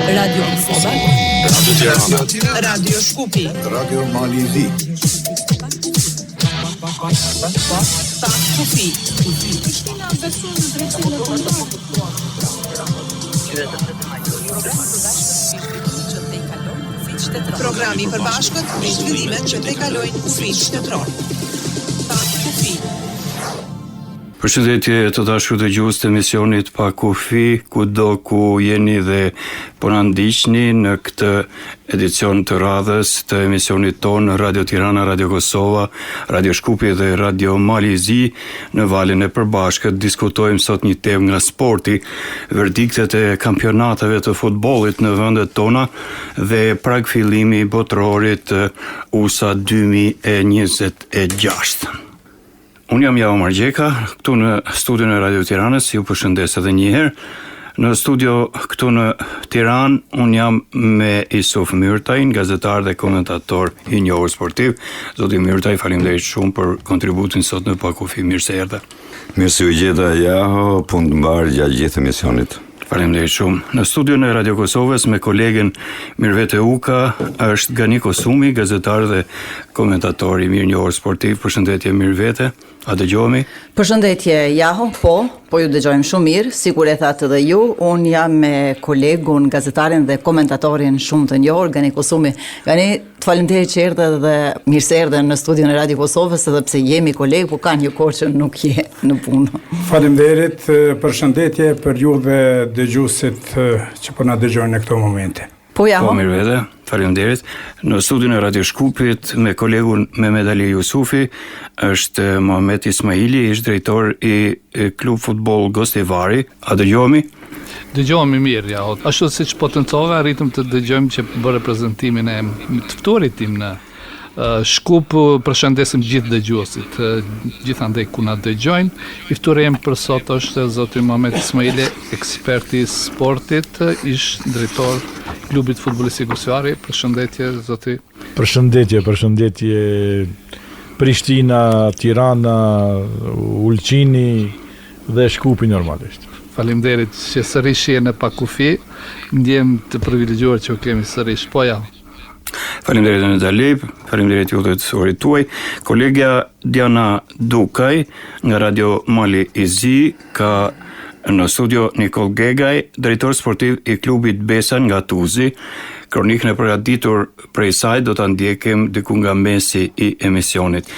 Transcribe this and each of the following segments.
Radio Kosova, Radio Tirana, Radio Shkupi, Radio Mali Zi, Kufi, programi i përbashkët me zhvillimet që të kalojnë kufinë shtetëror. Kufi. Përshëndetje të dashur dëgjues të emisionit Pa Kufi, kudo ku jeni dhe po na ndiqni në këtë edicion të radhës të emisionit ton Radio Tirana, Radio Kosova, Radio Shkupi dhe Radio Mali Zi. Në valin e përbashkët diskutojmë sot një temë nga sporti, verdiktet e kampionateve të futbollit në vendet tona dhe prag fillimi botrorit USA 2026. Unë jam Jao Margjeka, këtu në studion e Radio Tiranës, ju përshëndes edhe njëherë. Në studio këtu në Tiranë, unë jam me Isuf Myrtajn, gazetar dhe komentator i njohur sportiv. Zoti Myrtaj, faleminderit shumë për kontributin sot në Pa Kufi, mirë se erdhe. Mirë se u gjeta Jao, punë të mbarë gjatë gjithë emisionit. Faleminderit shumë. Në studion e Radio Kosovës me kolegen Mirvete Uka është Gani Kosumi, gazetar dhe komentator i mirënjohur sportiv. Përshëndetje Mirvete, a dëgjohemi? Përshëndetje Jaho, po ju dëgjojmë shumë mirë, sikur e thatë edhe ju. Unë jam me kolegun, gazetarin dhe komentatorin shumë të njohur, Gani Kosumi. Gani, të faleminderit që erdhe dhe mirë se erdhe në studion e Radio Kosovës, edhe pse jemi kolegë, po ka një kohë që nuk je në punë. Faleminderit, përshëndetje për ju dhe dëgjuesit që po na dëgjojnë në këto momente. Po Jaho. Po mirëvete, faleminderit. Në studion e Radio Shkupit me kolegun Mehmet Ali Jusufi është Mohamed Ismaili, ish drejtor i klub futboll Gostivari. A dëgjohemi? Dëgjohemi mirë, ja. Ashtu siç po tentoheva, arritëm të dëgjojmë që bëre prezantimin e të ftuarit tim në Shkup. Përshëndesim gjithë dëgjuesit, gjithandaj ku na dëgjojnë. I ftuar jam për sot është zoti Mohamed Ismaili, ekspert i sportit, ish drejtor klubit futbollistik Gostivari. Përshëndetje zoti. Përshëndetje Prishtina, Tirana, Ulqini dhe Shkupi normalisht. Faleminderit që sërish je në Pa Kufi. Ndjem të privilegjuar që u kemi sërish. Po ja. Faleminderit në Dalip, faleminderit ju të sorit tuaj. Kolegja Diana Dukaj nga Radio Mali Zi ka në studio Nikol Gegaj, drejtor sportiv i klubit Besan nga Tuzi. Kronikën e përgatitur prej saj do ta ndjekim diku nga mesi i emisionit.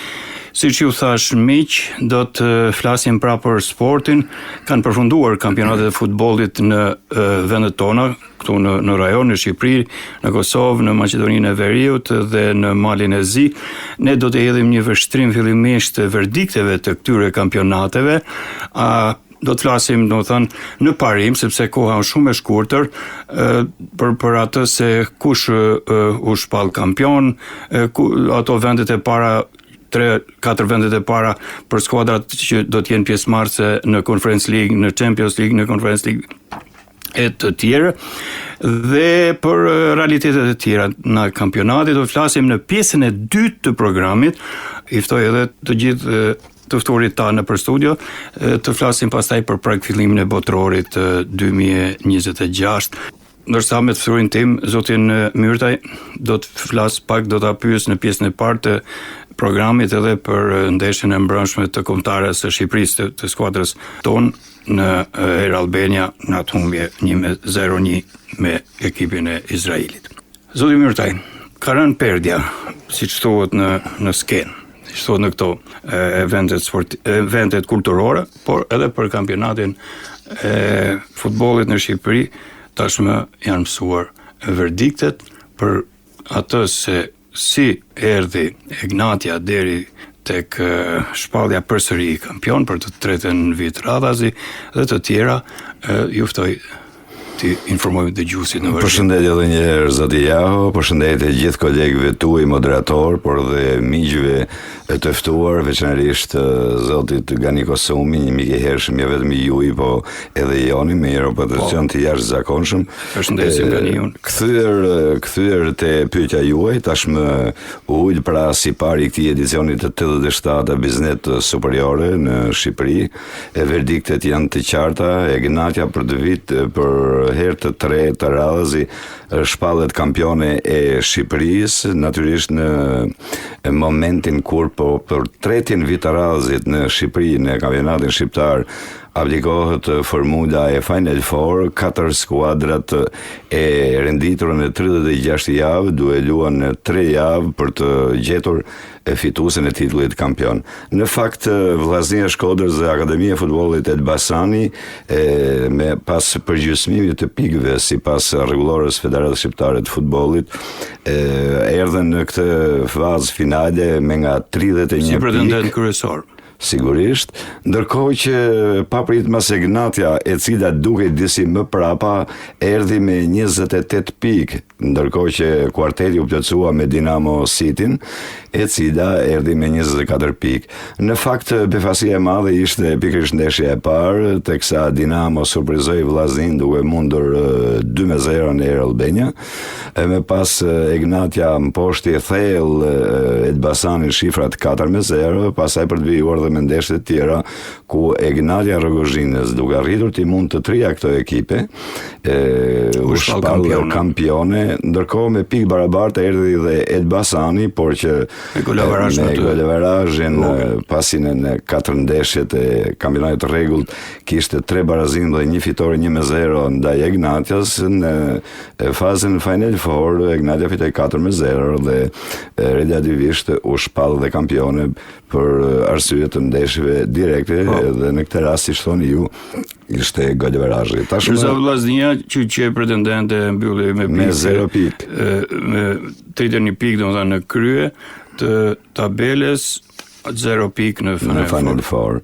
Siç ju thash miq, do të flasim pra për sportin. Kanë përfunduar kampionatet e futbollit në vendet tona, këtu në rajon, në Shqipëri, në Kosovë, në Maqedoninë e Veriut dhe në Malin e Zi. Ne do të hedhim një vështrim fillimisht të verdikteve të këtyre kampionateve. Do të flasim, do të thënë, në parim, sepse koha është shumë e shkurtër, për atë se kush u shpall kampion, ato vendet e para, 3-4 vendet e para për skuadrat që do të jenë pjesëmarrëse në Conference League, në Champions League, në Conference League e të tjerë, dhe për realitetet e tjera në kampionatit. Do të flasim në pjesën e dytë të programit. I ftoj edhe të gjithë të ftuarit tanë për studio, të flasim pastaj për prag fillimin e botrorit 2026. Ndërsa me të ftuarin tim, zotin Myrtaj, do të flas pak, do ta pyes në pjesën e parë të programit edhe për ndeshjen e mbrëmshme të kombëtares së Shqipërisë të skuadrës tonë në Air Albania në atë humbje 1-0 me ekipin e Izraelit. Zoti Myrtaj, ka rënë perdja, siç thuhet në skenë, siç thuhet në këto eventet kulturore, por edhe për kampionatin e futbollit në Shqipëri. Tashmë janë mësuar verdiktet për atë se si erdhi Egnatja deri tek shpallja përsëri i kampion për të tretën vit radhazi dhe të tjera. Ju ftoj të informojmë dëgjuesit në vazhdim. Përshëndetje edhe një herë zoti Jaho, përshëndetje gjithë kolegëve tuaj moderator, por dhe miqve të ftuar, veçanërisht zotit Gani Kosumi, një mik i hershëm, jo vetëm juaj, po edhe Joni me një reputacion të jashtëzakonshëm. Përshëndesim Ganiun. Kthyer te pyetja juaj, tashmë u ul pra si pari këtij edicioni të 87 Biznet Superiore në Shqipëri. Verdiktet janë të qarta. Egnatja për herë të tretë të radhësi shpallet kampione e Shqipërisë, natyrisht në momentin kur për tretin vit të radhësit në Shqipëri, në kampionatin shqiptar, aplikohet formula e Final Four, 4 skuadrat e renditur në 36 javë, dueluan në 3 javë për të gjetur fituesen e titullit kampion. Në fakt, Vllaznia e Shkodrës dhe Akademia e Futbollit Elbasani, me pas përgjysmimit të pikëve sipas rregullores Federatës Shqiptare të Futbollit, erdhën në këtë fazë finale me nga 31 pikë. Si pretendent kryesor. Sigurisht, ndërkohë që papritmas Egnatia, e cila duke disi më prapa, erdhi me 28 pikë, ndërkohë që kuarteti u plotësua me Dinamo Cityn, e cila erdhi me 24 pikë. Në fakt, befasia e madhe ishte pikërisht ndeshja e parë, teksa Dinamo surprizoi Vllaznin duke mundur 2-0 në Air Albania. Me pas Egnatia mposhti thellë Elbasanin shifrat 4-0, pasaj për të vijuar dhe me ndeshjet e tjera ku Egnatia Rogozhinës, duke arritur t'i mund të trija këto ekipe, u shpall kampione, ndërkohë me pikë barabartë erdhi dhe Elbasani, por që me golevarazhin pasi në 4 ndeshjet e kampionatit të rregullt kishte 3 barazim dhe 1 fitore 1-0 ndaj Egnatias. Në fazën Final Four Egnatia fitoi 4-0 dhe relativisht u shpall dhe kampione për arsye të ndeshjeve direkte, dhe në këtë rast, si thoni ju, ishte golevarazhi. Ndërsa Vllaznia që pretendente mbylli me 0 pikë. Me 31 pikë, domethënë në krye të tabeles, 0 pikë në Final Four.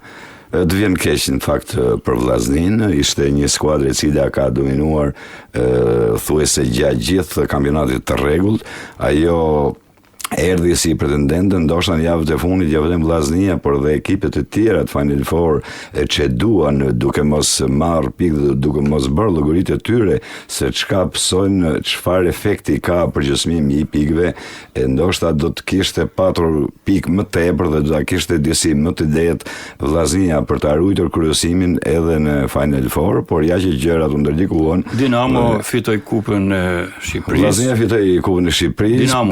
Të vjen keq në fakt për Vllaznin, ishte një skuadër e cila ka dominuar thuajse gjatë gjithë kampionatit të rregullt. Ajo erdhi si pretendente, ndoshta në javët e fundit, jo vetëm Vllaznia, por dhe ekipet e tjera të Final Four që duan duke mos marrë pikë dhe duke mos bërë llogaritë e tyre se çka psojnë, çfarë efekti ka përgjysmimi i pikëve, ndoshta do të kishte patur pikë më tepër dhe do ta kishte disi më të lehtë Vllaznia për të ruajtur kryesimin edhe në Final Four, por ja që gjërat u ndërlikuan. Dinamo fitoi kupën e Shqipërisë. Vllaznia fitoi kupën e Shqipërisë.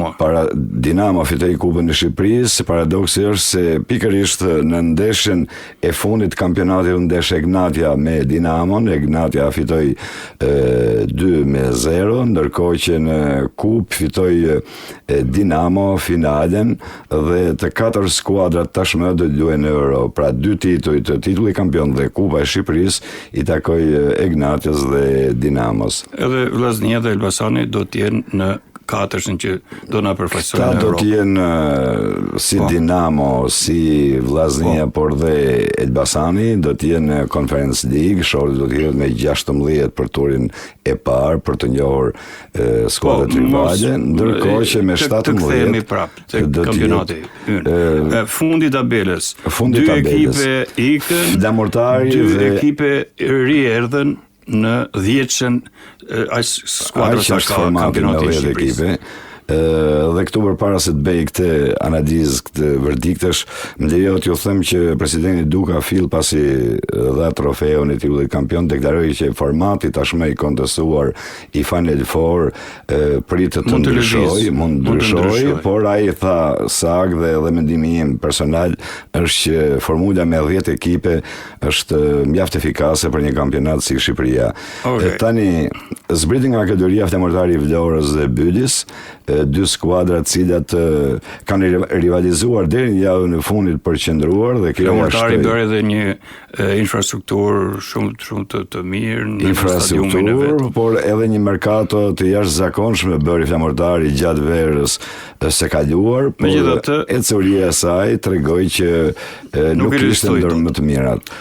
Dinamo fitoi kupën e Shqipërisë. Paradoksi është se pikërisht në ndeshjen e fundit kampionatit u ndesh Egnatia me Dinamon. Egnatia fitoi 2-0, ndërkohë që në kupë fitoi Dinamo finalen dhe të 4 skuadrat tashmë do të luajnë në Europë. Pra 2 titulli kampion dhe Kupa e Shqipërisë i takoj Egnatias dhe Dinamos. Edhe Vllaznia dhe Elbasani do të jenë në 4 që do na përfaqësojnë në Europë. Ta do të jenë si Dinamo, si Vllaznia, por dhe Elbasani do të jenë në Conference League, shorti do të jetë me 16 për turin e parë për të njohur skuadrat rivale, ndërkohë që me 17 të kthehemi prapë tek kampionati ynë. Fundi i tabelës. 2 ekipe ikën, Flamurtari 2 ekipe rierdhën në 10-shën skuadra sa ka kampionati i Shqipërisë. Dhe këtu përpara se të bëj këtë analizë, këtë verdiktesh, më lejo t'ju them që presidenti Duka fill pasi dha trofeun e titullit kampion, deklaroi që formati tashmë i kontestuar i Final Four pritet të ndryshoj, por ai tha saktë dhe edhe mendimi im personal është që formula me 10 ekipe është mjaft efikase për një kampionat si Shqipëria. Tani zbriti nga kategoria Flamurtari i Vlorës dhe Bylis, 2 skuadra të cilat kanë rivalizuar deri në javën e fundit për qëndruar dhe kjo Flamurtari bëri edhe një infrastrukturë shumë të mirë në stadiumin e vet. Por edhe një merkato të jashtëzakonshme bëri Flamurtari gjatë verës së kaluar, por ecuria e saj tregoi që nuk ishte ndër më të mirat.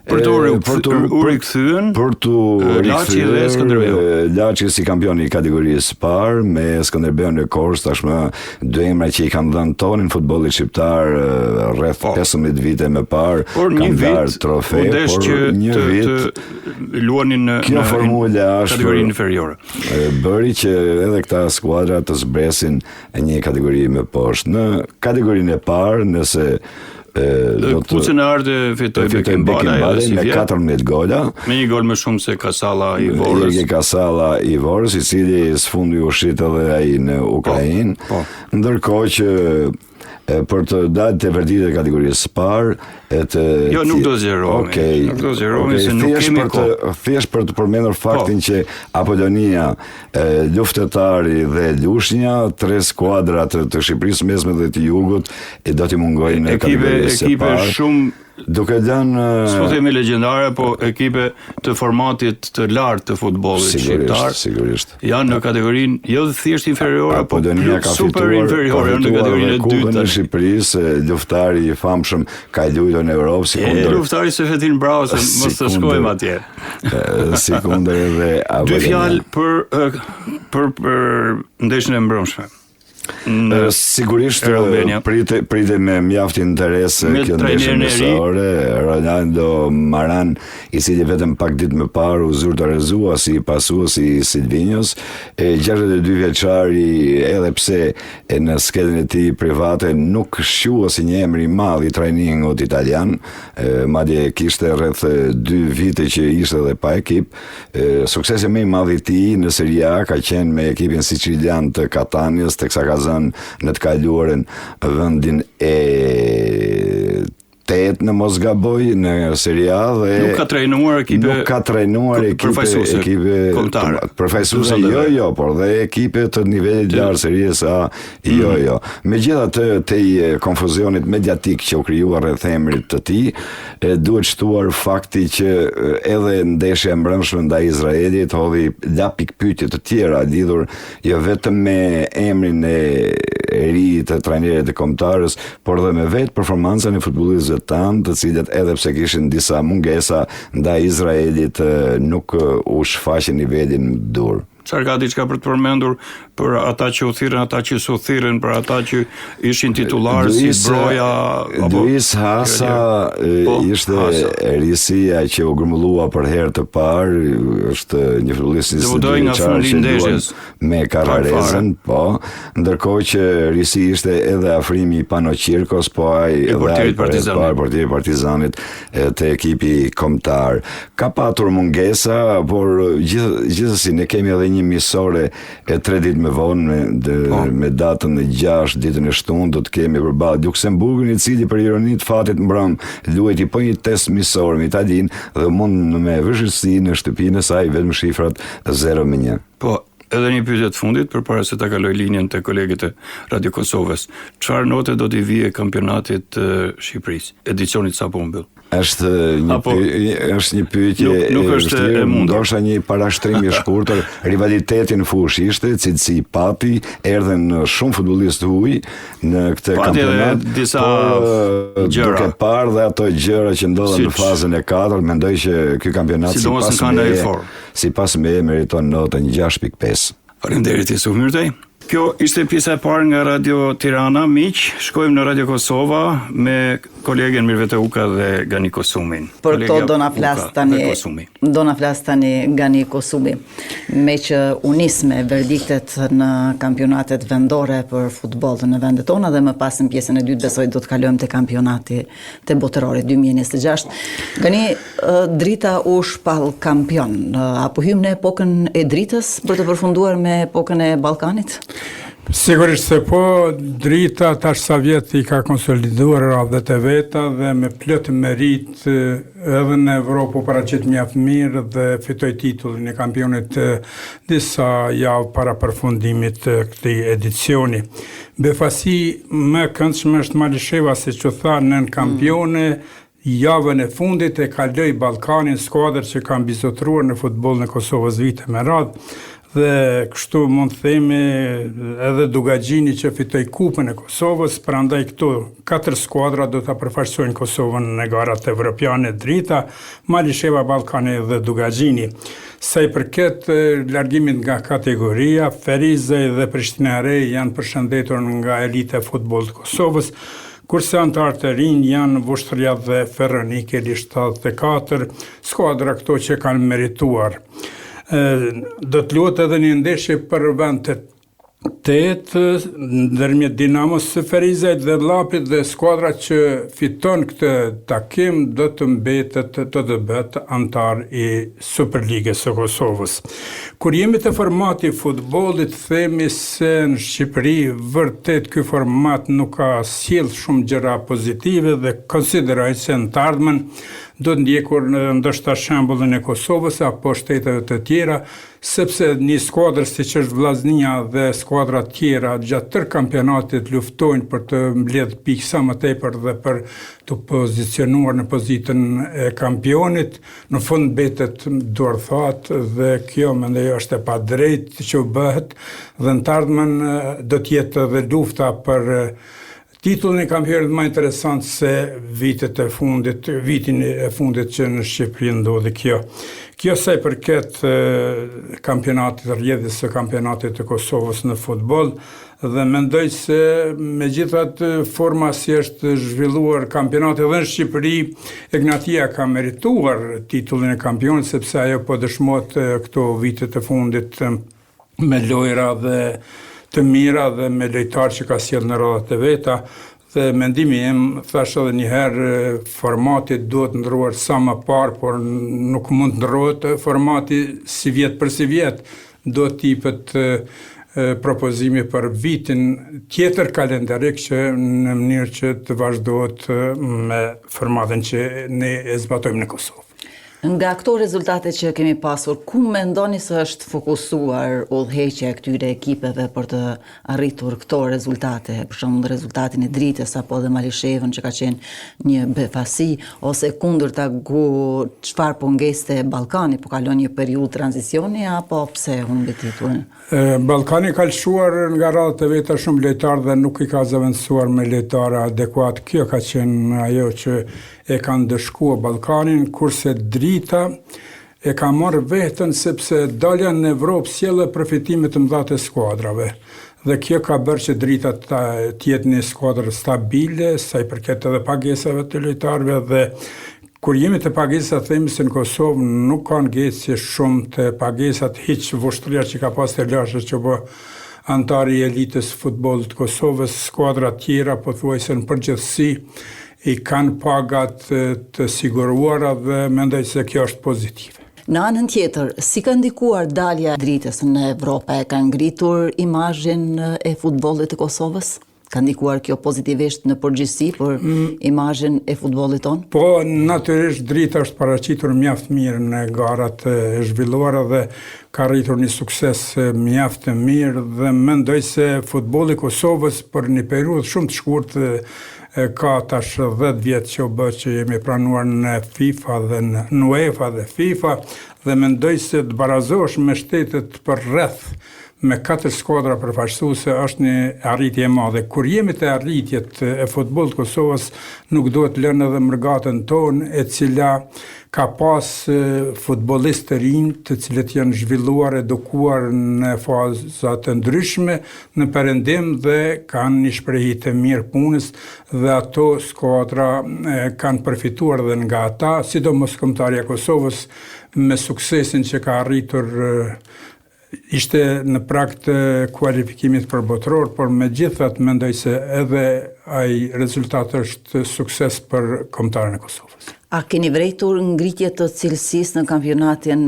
Për të rikthyen Laçi dhe Skënderbeu. Laçi si kampion i kategorisë parë me Skënderbeun në Korçë, tashmë 2 emra që i kanë dhënë tonin futbollit shqiptar rreth 15 vite më parë, kanë dhënë trofe, por një vit luanin në kategorinë inferiore. Bëri që edhe këta skuadra të zbresin një kategori më poshtë. Në kategorinë e parë, nëse Kpucën e ardhe fitoi Bekim Bala me 14 gola. Me një gol më shumë se Kasalla i Vorës. Jorge Kasalla i Vorës, i cili sfundi u shit edhe ai në Ukrainë. Ndërkohë që për të dalë te vërtetë kategorisë së parë jo, nuk do zgjerohemi. Nuk do zgjerohemi se nuk kemi kohë. Thjesht për të përmendur faktin që Apolonia, Luftëtari dhe Lushnja, 3 skuadra të Shqipërisë mesme dhe të Jugut, do t'i mungojnë në kategorinë së parë. Ekipe shumë duke dhënë s'po themi legjendare, po ekipe të formatit të lartë të futbollit shqiptar. Sigurisht. Janë në kategorinë jo thjesht inferiore, po super inferiore në kategorinë e dytë në Shqipërisë. Luftari i famshëm ka luajtur në Europë si kundër. Luftari se Fetin Bravo, se mos të shkojmë atje. Si kundër edhe Dy fjalë për ndeshjen e mbrëmshme. Sigurisht prite me mjaft interes kjo ndeshje mesore. Ronaldo Maran, i cili vetëm pak ditë më parë u zyrtarizua si pasuesi i Silvinjos, 62 vjeçari, edhe pse në skenën e tij private nuk shquo si një emër i madh i trajningut italian, madje kishte rreth 2 vite që ishte edhe pa ekip. Suksesi më i madh i tij në Serie A ka qenë me ekipin sicilian të Catanias, teksa ka zënë në të kaluarën vendin e 8 në mos gaboj në Serie A dhe nuk ka trajnuar ekipe përfaqësuese jo, por dhe ekipe të nivelit lartë Series A jo. Megjithatë, tej konfuzionit mediatik që u krijuar rreth emrit të tij, duhet shtuar fakti që edhe ndeshja e mbrëmshme ndaj Izraelit hodhi la pikpyetje të tjera lidhur jo vetëm me emrin e ri të trajnerit të kombëtarës, por dhe me vetë performancën e futbollistëve tanë, të cilët edhe pse kishin disa mungesa ndaj Izraelit nuk u shfaqën nivelin dur. Çfarë ka diçka për të përmendur për ata që u thirrën, ata që s'u thirrën, për ata që ishin titularë si Broja apo Luis Hasa ishte risia që u grumbullua për herë të parë, është një futbollist i debutoi nga fundi i ndeshjes me Carrarezën, po, ndërkohë që risi ishte edhe afrimi i Panoqirkos, po ai portieri Partizanit te ekipi kombëtar. Ka patur mungesa, por gjithsesi ne kemi edhe një misore e 3 ditë më vonë me datën e 6 ditën e shtunë do të kemi përballë Luksemburgun, i cili për ironi të fatit mbrëm luajti po një test misor me Italinë dhe mund me vështirësi në shtëpinë e saj vetëm shifrat 0-1. Po, edhe një pyetje të fundit përpara se ta kaloj linjën te kolegët e Radio Kosovës. Çfarë note do t'i vijë kampionatit të Shqipërisë, edicionit sapo u mbyll? Është një pyetje nuk është e mundur. Ndoshta një parashtrim i shkurtër, rivaliteti në fushë ishte, cilësi pati, erdhën shumë futbollistë huaj në këtë kampionat. Duke parë dhe ato gjëra që ndodhen në fazën e 4, mendoj që ky kampionat sipas me meriton notën 6.5. Faleminderit Yusuf Myrtej. Kjo ishte pjesa e parë nga Radio Tirana. Miq, shkojmë në Radio Kosova me kolegen Mirvete Uka dhe Gani Kosumin. Për to do na flas tani Gani Kosumi. Me që u nis me verdiktet në kampionatet vendore për futboll në vendet tona dhe më pas në pjesën e dytë besoj do të kalojmë te kampionati te botërorit 2026. Gani, drita u shpall kampion. Apo hym në epokën e dritës për të përfunduar me epokën e Ballkanit? Sigurisht se po, drita tash sa vjet i ka konsoliduar radhët e veta dhe me plot merit edhe në Evropë paraqit mjaft mirë dhe fitoi titullin e kampionit disa javë para përfundimit të këtij edicioni. Befasi më këndshme është Malisheva, siç u tha, nën kampione. Javën e fundit e kaloi Ballkanin, skuadër që kanë bizotruar në futboll në Kosovës vite me radhë. Dhe kështu mund të themi edhe Dugagjini që fitoi kupën e Kosovës, prandaj këtu 4 skuadra do ta përfaqësojnë Kosovën në garat evropiane: Drita, Malisheva, Ballkani dhe Dugagjini. Sa i përket largimit nga kategoria, Ferizaj dhe Prishtina e Re janë përshëndetur nga elita e futbollit të Kosovës, kurse antarët e rinj janë Vushtrja dhe Ferronikeli 74, skuadra këto që kanë merituar. Do të luhet edhe një ndeshje për vend të ndërmjet Dinamos Seferizajt dhe Llapit dhe skuadra që fiton këtë takim do të mbetet të bëhet antar i Superligës së Kosovës. Kur jemi të formati futbollit, themi se në Shqipëri vërtet ky format nuk ka sjell shumë gjëra pozitive dhe konsideroj se në të ardhmen do të ndjekur ndoshta shembullin e Kosovës apo shteteve të tjera, sepse një skuadër siç është Vllaznia dhe skuadra tjera gjatë tërë kampionatit luftojnë për të mbledh pikë sa më tepër dhe për të pozicionuar në pozitën e kampionit, në fund mbetet duarthat dhe kjo mendoj është e padrejtë që bëhet dhe në të ardhmen do të jetë edhe lufta për titullin e kampionit më interesant se vitin e fundit që në Shqipëri ndodhi kjo. Kjo sa i përket kampionatit, rrjedhjes së kampionatit të Kosovës në futboll dhe mendoj se megjithatë forma si është zhvilluar kampionati edhe në Shqipëri, Egnatia ka merituar titullin e kampionit sepse ajo po dëshmohet këto vitet e fundit me lojra dhe të mira dhe me lojtarë që ka sjell në radhat e veta dhe mendimi im, thash edhe një herë, formati duhet ndërruar sa më parë, por nuk mund ndërrohet formati si vjet për si vjet, do të jepet propozimi për vitin tjetër kalendarik që në mënyrë që të vazhdohet me formatin që ne e zbatojmë në Kosovë. Nga këto rezultate që kemi pasur, ku mendoni se është fokusuar udhëheqja e këtyre ekipeve për të arritur këto rezultate, për shembull rezultatin e Dritës apo dhe Malishevën që ka qenë një befasi, ose kundërta çfarë po ngeste Ballkani, po kalon një periudhë tranzicioni apo pse humbi titullin? Ballkani ka lëshuar nga radhët e veta shumë lojtarë dhe nuk i ka zëvendësuar me lojtarë adekuat. Kjo ka qenë ajo që e ka ndëshkuar Ballkanin, kurse Drita e ka marrë vetën sepse dalja në Evropë sjellë përfitime të mëdha të skuadrave. Dhe kjo ka bërë që Drita të jetë një skuadër stabile, sa i përket edhe pagesave të lojtarëve dhe kur jemi të pagesat, themi se në Kosovë nuk ka ngecje shumë të pagesat, hiç vushtria që ka pas të lashë që bë antari i elitës futbollit të Kosovës, skuadra tjera pothuajse në përgjithësi i kanë pagat të siguruara dhe mendoj se kjo është pozitive. Në anën tjetër, si ka ndikuar dalja Dritës në Evropë, e ka ngritur imazhin e futbollit të Kosovës? Ka ndikuar kjo pozitivisht në përgjithësi për imazhin e futbollit tonë? Po, natyrisht Drita është paraqitur mjaft mirë në garat e zhvilluara dhe ka rritur një sukses mjaft të mirë dhe mendoj se futbolli i Kosovës për një periudhë shumë të shkurtë ka tash 10 vjet që u bë që jemi pranuar në FIFA dhe në UEFA dhe FIFA dhe mendoj se të barazosh me shtetet për rreth me 4 skuadra përfaqësuese është një arritje e madhe. Kur jemi te arritjet e futbollit të Kosovës, nuk duhet lënë edhe mërgatën tonë e cila ka pas futbollistë të rinj, të cilët janë zhvilluar, edukuar në faza të ndryshme në perëndim dhe kanë një shprehje të mirë punës dhe ato skuadra kanë përfituar edhe nga ata, sidomos kombëtarja e Kosovës me suksesin që ka arritur ishte në prag të kualifikimit për botëror, por megjithatë mendoj se edhe ai rezultat është sukses për kombëtarën e Kosovës. A keni vërejtur ngritje të cilësisë në kampionatin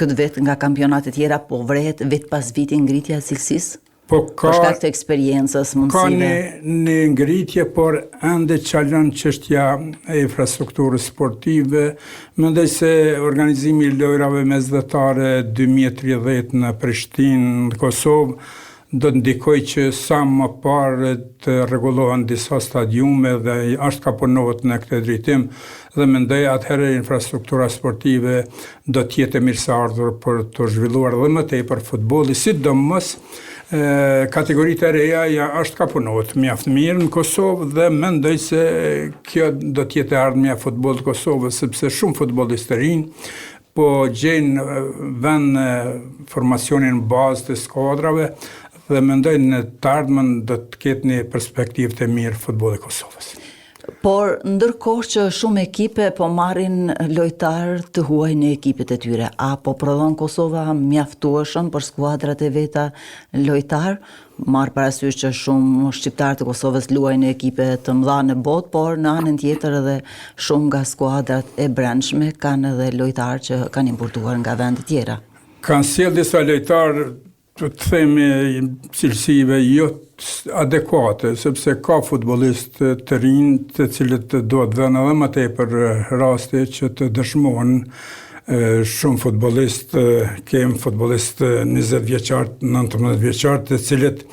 këtë vit nga kampionate tjera, po vret vit pas viti ngritja e cilësisë? Po për shkak të eksperiencës, mundësive. Ka një ngritje, por ende çalon çështja e infrastrukturës sportive. Mendoj se organizimi i lojrave mesdhetare 2030 në Prishtinë, në Kosovë, do të ndikojë që sa më parë të rregullohen disa stadiume dhe është ka punohet në këtë drejtim dhe mendoj atëherë infrastruktura sportive do të jetë mirëseardhur për të zhvilluar dhe më tepër futbolli, sidomos kategoritë e reja është ka punohet mjaft mirë në Kosovë dhe mendoj se kjo do të jetë ardhmja e futbollit të Kosovës sepse shumë futbollistë të rinj po gjejnë vend formacionin bazë të skuadrave dhe mendoj në të ardhmen do të ketë një perspektivë të mirë futbolli i Kosovës. Por ndërkohë që shumë ekipe po marrin lojtar të huaj në ekipet e tyre, a po prodhon Kosova mjaftueshëm për skuadrat e veta lojtar? Marr parasysh që shumë shqiptarë të Kosovës luajnë në ekipe të mëdha në botë, por në anën tjetër edhe shumë nga skuadrat e brendshme kanë edhe lojtarë që kanë importuar nga vende tjera. Kanë sjell disa lojtarë të themi cilësive jo adekuate, sepse ka futbollistë të rinj të cilët duhet dhënë edhe më tepër raste që të dëshmojnë shumë futbollistë, kemë futbollistë 20 vjeçar, 19 vjeçar, të cilët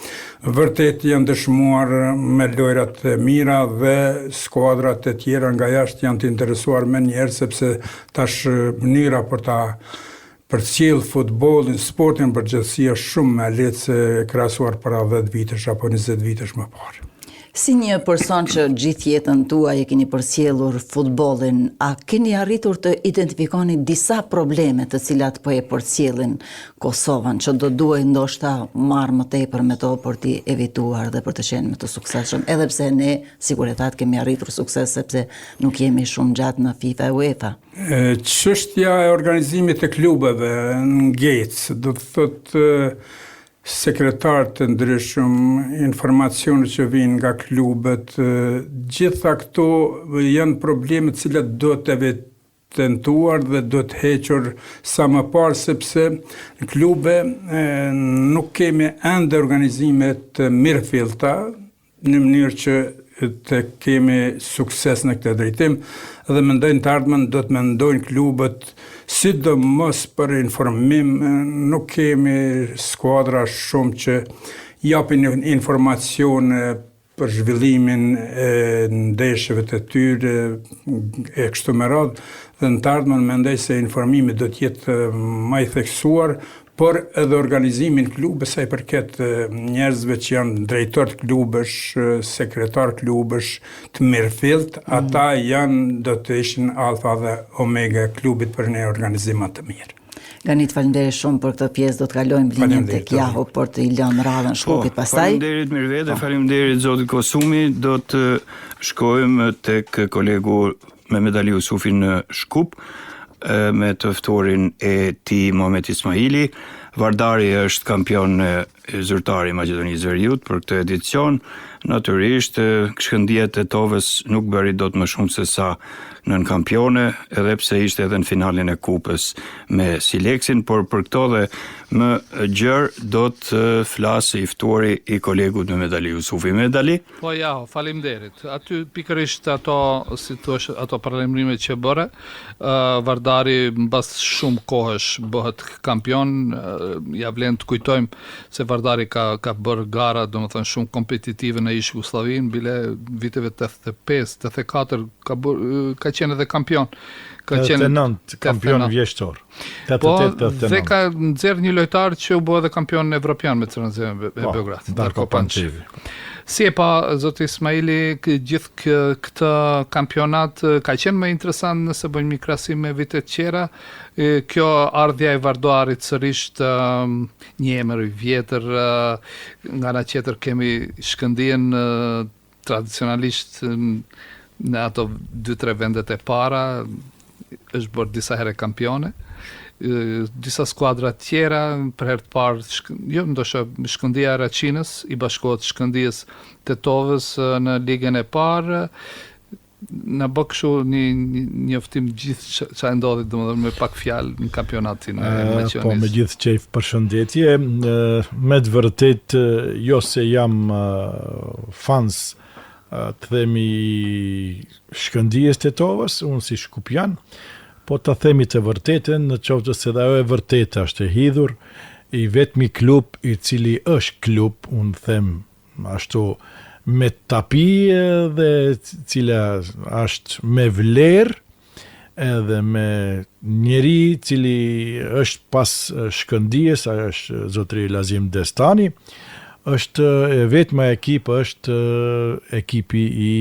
vërtet janë dëshmuar me lojrat e mira dhe skuadrat e tjera nga jashtë janë të interesuar me njerë, sepse tash mënyra për cilë futbolin, sportin përgjithësi është shumë me lehtë se krahasuar para 10 vitesh apo 20 vitesh më parë. Si një person që gjithë jetën tuaj e keni përcjellur futbollin, a keni arritur të identifikoni disa probleme të cilat po e përcjellin Kosovën, që do duhet ndoshta marrë më tepër me to për t'i evituar dhe për të qenë më të suksesshëm, edhe pse ne sigurisht kemi arritur sukses sepse nuk jemi shumë gjatë në FIFA e UEFA. Çështja e organizimit të klubeve ngec, do të thotë sekretarë të ndryshëm, informacione që vinë nga klubet, gjitha këto janë probleme të cilat do të tentuar dhe do të hequr sa më parë, sepse në klube nuk kemi ende organizimet të mirëfillta në mënyrë që të kemi sukses në këtë drejtim dhe mendojnë të ardhmen do të mendojnë klubet sidomos për informim, nuk kemi skuadra shumë që japin informacion për zhvillimin e ndeshjeve të tyre e kështu me radhë, dhe në të ardhmen mendoj se informimi do të jetë më i theksuar, por edhe organizimin klube sa i përket njerëzve që janë drejtor të klubesh, sekretar klubesh të mirëfillt, ata do të ishin alfa dhe omega klubit për një organizim të mirë. Ganit, faleminderit shumë për këtë pjesë, do të kalojmë blinjen tek Jaho për të i lënë radhën Shkupit pastaj. Faleminderit Mirvete, faleminderit zotit Kosumi, do të shkojmë tek kolegu Mehmet Ali Jusufi në Shkup me të ftorin e tij Mohamet Ismaili. Vardari është kampion zyrtar i Maqedonisë Veriut për këtë edicion. Natyrisht, Shkëndija e Tetovës nuk bëri dot më shumë se sa nën kampione, edhe pse ishte edhe në finalin e kupës me Sileksin, por për këto dhe më gjërë do të flasë i ftuari i kolegut Mehmet Ali Jusufi. Mehmet Ali? Po ja, faleminderit. Aty pikërisht ato paralajmërime që bëre, Vardari mbas shumë kohësh bëhet kampion, ja vlen të kujtojmë se Vardari ka bërë gara, domethënë shumë kompetitive në ish Jugosllavin, bile viteve 85, 84 ka qenë edhe kampion. Ka qenë 89 kampion vjeçtor. Po, dhe ka nxjerrë një lojtar që u bë edhe kampion evropian me Crvendën e Beograd, Darko Pančevi. Si e pa zoti Ismaili, gjithë këtë kampionat ka qenë më interesant nëse bëjmë një krahasim me vitet tjera. Kjo ardhja e Vardarit sërish një emër i vjetër, nga ana tjetër kemi Shkëndijën tradicionalisht në ato 2-3 vendet e para, është bërë disa herë kampione. Disa skuadra tjera, për herë të parë, ndoshta Shkëndija e Raçinës i bashkohet Shkëndijës Tetovës në ligën e parë. Na bë kështu një njoftim gjithë ç'a ndodhi, domethënë me pak fjalë në kampionatin e Maqedonisë. Po, me gjithë qejf, përshëndetje. Me të vërtet, jo se jam fans të themi Shkëndijës Tetovës, unë si shkupjan, po të themi të vërtetën, në qoftë se dhe ajo e vërtetë është e hidhur, i vetmi klub i cili është klub, unë them ashtu me tapi dhe cila është me vlerë, edhe me njeri cili është pas Shkëndijës, ajo është zotëri Lazim Destani, është vetma ekipë është ekipi i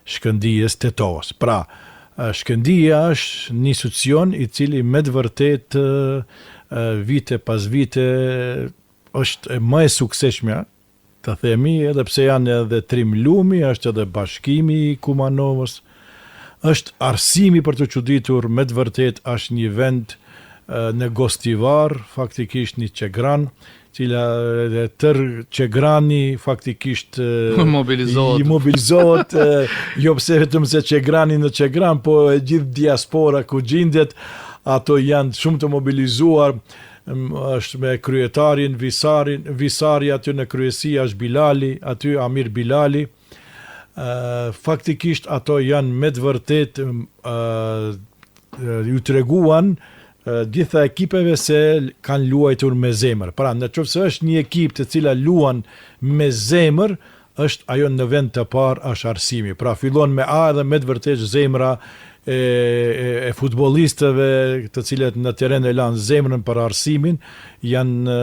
Shkëndijës Tetovës. Pra, Shkëndija është një institucion i cili me të vërtet vite pas vite është më e suksesshme të themi, edhe pse janë edhe Trimlumi, është edhe Bashkimi i Kumanovës, është arsimi për të çuditur, me të vërtet është një vend në Gostivar, faktikisht një qegran, cila tër qegrani faktikisht mobilizohet, jo pse vetëm se qegrani në qegran, po e gjithë diaspora ku gjendet, ato janë shumë të mobilizuar, është me kryetarin Visari aty në kryesi është Bilali, aty Amir Bilali. Faktikisht ato janë me të vërtet ju treguan gjitha ekipeve se kanë luajtur me zemër. Pra, në qoftë se është një ekip të cila luan me zemër, është ajo në vend të parë është arsimi. Pra, fillon me A dhe me të vërtet zemra e futbolistëve të cilët në teren e lanë zemrën për arsimin, janë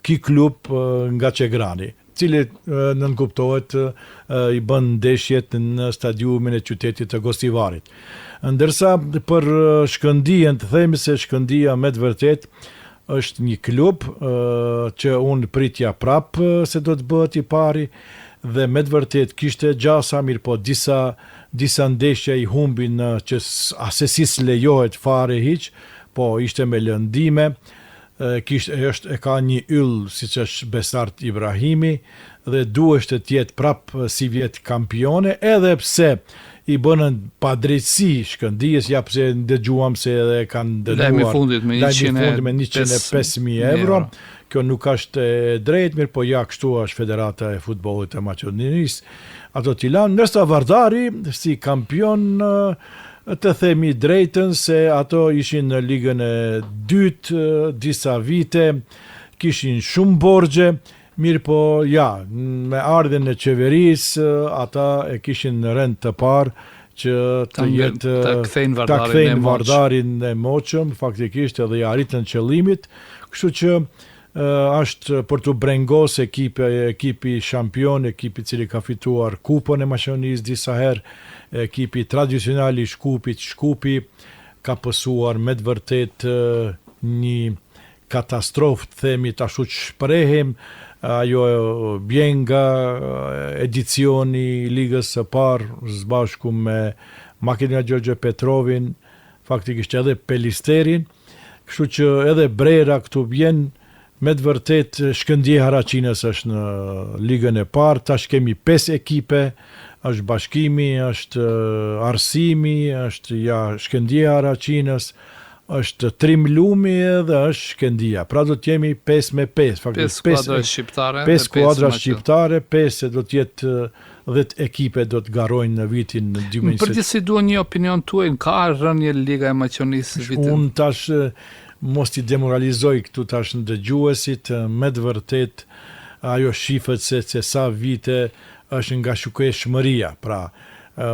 ki klub nga Qegrani, cili nënkuptohet i bën ndeshjet në stadiumin e qytetit të Gostivarit. Ndërsa për Shkëndijën, të themi se Shkëndija me të vërtet është një klub që unë pritja prap se do të bëhet i pari, dhe me të vërtet kishte gjasa, mirë po disa ndeshje i humbin që asesis lejohet fare hiq, po ishte me lëndime, e ka një yll si që është Besart Ibrahimi, dhe duhet të tjetë prap si vjet kampione, edhe pse i bënën padrejtësi Shkëndijës, ja pse dëgjuam se edhe kanë dënuar lajmi fundit me 105.000 euro. Kjo nuk është e drejt, mirë po ja kështu është Federata e Futbollit e Maqedonisë. Ato t'i lanë, ndërsa Vardari si kampion të themi drejtën se ato ishin në ligën e dytë disa vite, kishin shumë borxhe, mirë po ja, me ardhen e qeverisë, ata e kishin në rend të parë që të jetë ta kthejnë Vardarin e moqëm, faktikisht edhe ja arritën qëllimit, kështu që është për të brengos ekipi shampion, ekipi cili ka fituar kupën e Maqedonisë disa herë, ekipi tradicional i Shkupi ka pësuar me të vërtet një katastrofë, themi të ashtu që shprehim, ajo bjen nga edicioni ligës së parë së bashku me Makedonia Gjorgje Petrovin, faktikisht edhe Pelisterin, kështu që edhe Brera këtu bjen. Me të vërtet, Shkëndija Haraçinës është në ligën e parë, tash kemi 5 ekipe, është Bashkimi, është Arsimi, është Shkëndija Haraçinës, është Trimlumi dhe është Shkëndija. Pra do të jemi 5 me 5. 5 skuadra shqiptare. 5 skuadra shqiptare, 5 do të jetë 10 ekipe do të garojnë në vitin 2020. Përgjithësi dua një opinion tuaj, ka rënje Liga e Maqedonisë vitin? Unë tash mos t'i demoralizoj këtu tash në dëgjuesit, me të vërtet ajo shifët se sa vite është nga shukeshmëria. Pra,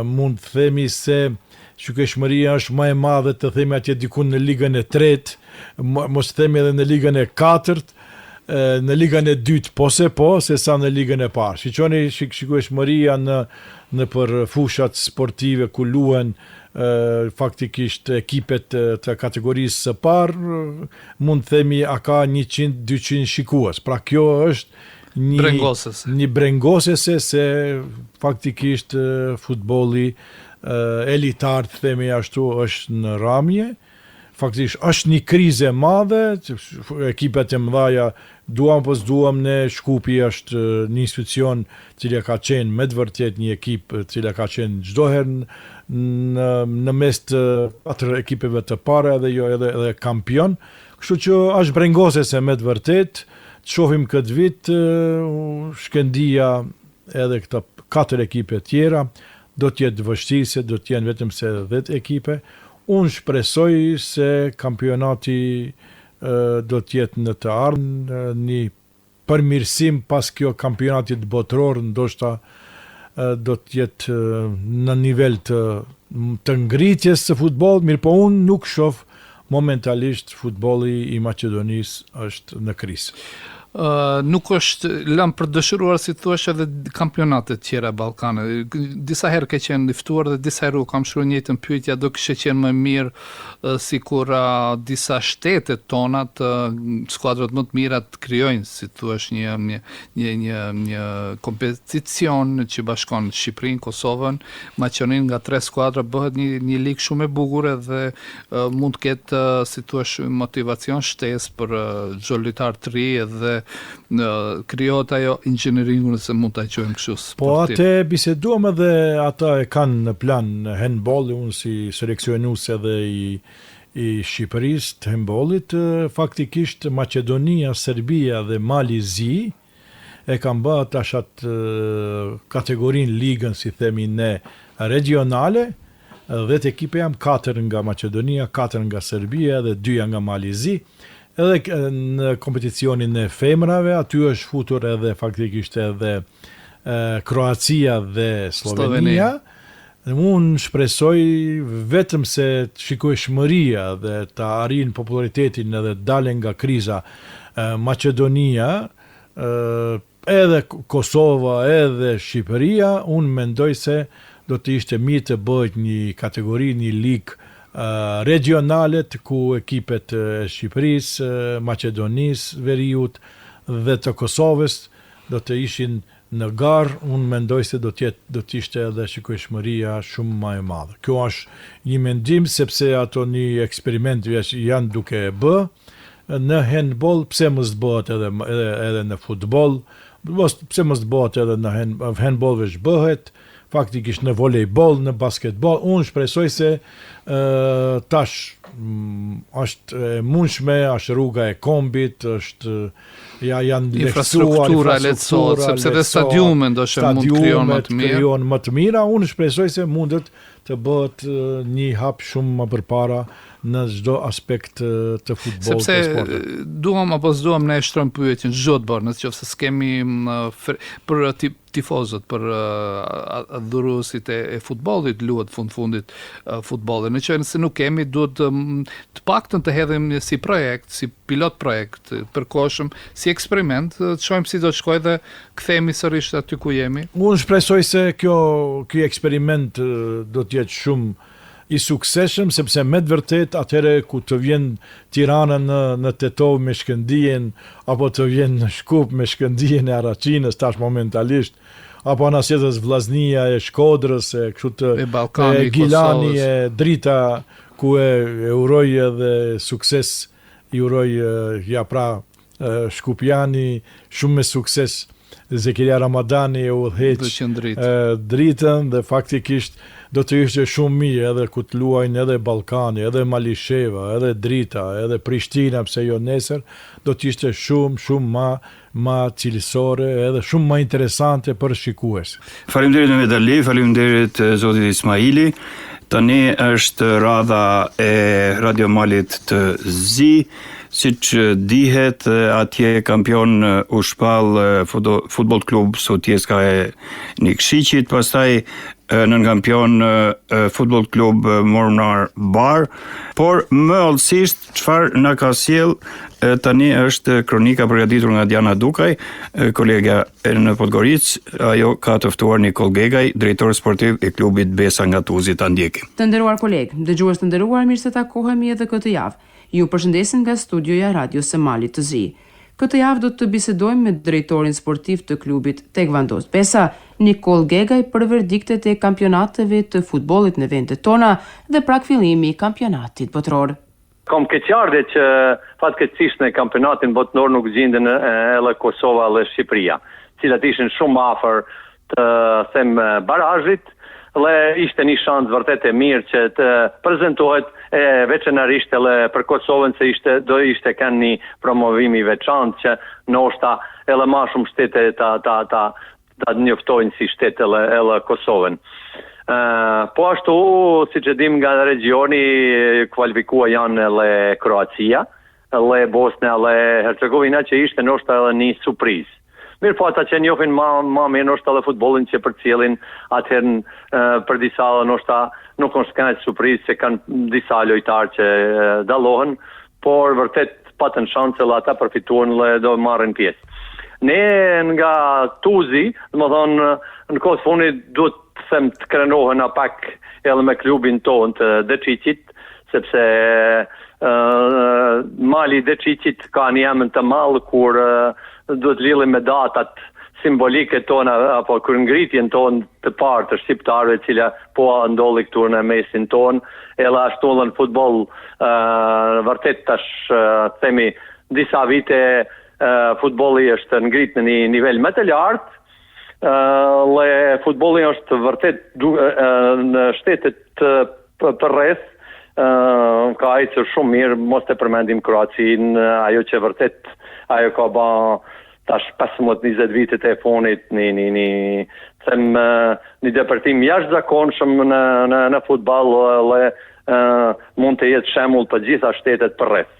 mund të themi se shukeshmëria është më e madhe të themi atje dikun në ligën e 3, mos të themi edhe në ligën e 4, në ligën e 2 se sa në ligën e parë. Shiqoni shukeshmëria në për fushat sportive ku luhen faktikisht ekipet të kategorisë së parë, mund të themi a ka 100-200 shikues. Pra kjo është një brengosese se faktikisht futbolli elitar, të themi ashtu, është në ramje. Faktikisht është një krize madhe, ekipet e mëdhaja duam ne, Shkupi është një institucion cilja ka qenë me të vërtet një ekip cilja ka qenë çdo herë në mes të 4 ekipeve të para edhe kampion, kështu që është brengosese me të vërtet. Të shohim këtë vit Shkëndija edhe këto 4 ekipe tjera do të jetë vështirëse, do të jenë vetëm se 10 ekipe. Unë shpresoj se kampionati do të jetë në të ardhmen një përmirësim pas kjo kampionatit botëror, ndoshta do të jetë në nivel të ngritjes së futbollit, mirë po unë nuk shoh momentalisht futbolli i Maqedonisë është në krizë. nuk është lëmë për dëshiruar si thuash edhe kampionatet tjera Ballkane. Disa herë ke qenë liftuar dhe disa herë u kam shkruar njëjtën pyetje, do kishte qenë më mirë sikur disa shtetet tona skuadrat më të mira të krijojnë si thuash një kompeticion që bashkon Shqipërinë, Kosovën, Maqedoninë, nga 3 skuadra bëhet një ligë shumë e bukur dhe mund të ketë si thuash motivacion, shtesë për çdo lojtar të ri dhe krijohet ajo inxhinieringu nëse mund ta quajmë kështu. Po atë biseduam edhe ata e kanë në plan handballi, unë si seleksionues edhe i Shqipërisë të handballit, faktikisht Maqedonia, Serbia dhe Mali Zi e kanë bërë tash atë kategorinë ligën, si themi ne, regionale. 10 ekipe jam, 4 nga Maqedonia, 4 nga Serbia dhe 2 nga Mali Zi. Edhe në kompeticionin e femrave, aty është futur edhe faktikisht edhe Kroacia dhe Slovenia. Unë shpresoj vetëm se shikueshmëria dhe të arrin popularitetin edhe dalen nga kriza Maqedonia, edhe Kosova, edhe Shqipëria, unë mendoj se do të ishte mirë të bëhet një kategori, një ligë regionalet ku ekipet e Shqipërisë, Maqedonisë, Veriut dhe të Kosovës do të ishin në garë. Unë mendoj se do të ishte edhe shikueshmëria shumë më e madhe. Kjo është një mendim sepse ato një eksperiment janë duke e bë në handball, pse mos bëhet edhe në futboll, pse mos bëhet edhe në handball veç bëhet, faktikisht në volejbol, në basketbol. Unë shpresoj se tash është mundshme, është rruga e kombit, është janë infrastruktura lehtësohet, sepse dhe stadiume ndoshta mund krijohen më të mira. Unë shpresoj se mundet të bëhet një hap shumë më përpara në çdo aspekt të futbollit të sportit. Sepse duam apo s'duam ne shtrojmë pyetjen çdo të bërë, nëse s'kemi për tifozët, për adhuruesit e futbollit, luhet fundit futbolli. Nëse nuk kemi, duhet të paktën të hedhim si projekt, si pilot projekt, përkohshëm, si eksperiment, të shohim si do të shkojë dhe kthehemi sërish aty ku jemi. Unë shpresoj se ky eksperiment do të jetë shumë i suksesshëm, sepse me të vërtet atëherë ku të vjen Tirana në Tetov me Shkëndijën, apo të vjen në Shkup me Shkëndijën e Araçinës tash momentalisht, apo anasjetës Vllaznia e Shkodrës, e kështu të Gilani e Drita, ku e uroj edhe sukses, i uroj Shkupjani shumë me sukses, Zekiria Ramadani e udhëheq Dritën dhe faktikisht do të ishte shumë mirë edhe ku të luajnë edhe Ballkani, edhe Malisheva, edhe Drita, edhe Prishtina, pse jo nesër, do të ishte shumë ma cilësore edhe shumë ma interesante për shikues. Faleminderit Mehmet Ali, faleminderit zotit Ismaili. Tani është radha e Radio Malit të Zi. Siç dihet, atje kampion u shpall Futboll Klub Sotjeska e Nikšićit, pastaj nën kampion Futboll Klub Mornar Bar, por më allësisht çfarë na ka sjell tani është kronika përgatitur nga Diana Dukaj, kolega në Podgoricë. Ajo ka të ftuar Nikol Gegaj, drejtor sportiv i klubit Besa nga Tuzi. Ta ndjekim. Të nderuar kolegë, dëgjues të nderuar, mirë se takohemi edhe këtë javë. Ju përshëndesim nga studioja Radios së Malit të Zi. Këtë javë do të bisedojmë me drejtorin sportiv të klubit Tekvandos Besa, Nikol Gegaj, për verdiktet e kampionateve të futbollit në vendet tona dhe prak fillimi i kampionatit botëror. Kam keqardhje që fatkeqësisht në kampionatin botëror nuk gjenden edhe Kosova dhe Shqipëria, cilat ishin shumë afër të them barazhit, dhe ishte një shans vërtet e mirë që të prezantohet veçanërisht edhe për Kosovën, se do ishte kanë një promovim i veçantë që ndoshta edhe më shumë shtete ta njoftojnë si shtet edhe Kosovën. Po ashtu, siç e dim nga regioni, kualifikua janë edhe Kroacia, edhe Bosnia, edhe Hercegovina, që ishte ndoshta edhe një surprizë. Mirë po ata që njohin ma mirë ndoshta edhe futbollin që përcjellin atëherë për disa ndoshta nuk është kënaq surprizë se kanë disa lojtarë që dallohen, por vërtet patën shanse dhe ata përfituan dhe do marrin pjesë. Ne nga Tuzi, domethënë në kohë fundit duhet të them të krenohen pak edhe me klubin tonë të Deçiqit, sepse Mali i Deçiqit ka një emër të madh kur duhet lidhim me datat simbolike tona apo kryengritjen tonë të parë të shqiptarëve, e cila po ndolli këtu në mesin tonë, edhe ashtu në futboll vërtet tash themi disa vite futbolli është ngrit në një nivel më të lartë. Le futbolli është vërtet në shtetet përreth ka ecur shumë mirë, mos të përmendim Kroacinë, ajo që vërtet ajo ka ba tash 15-20 vitet e fonit një depërtim jashtëzakonshëm në futboll mund të jetë shembull për gjitha shtetet përreth.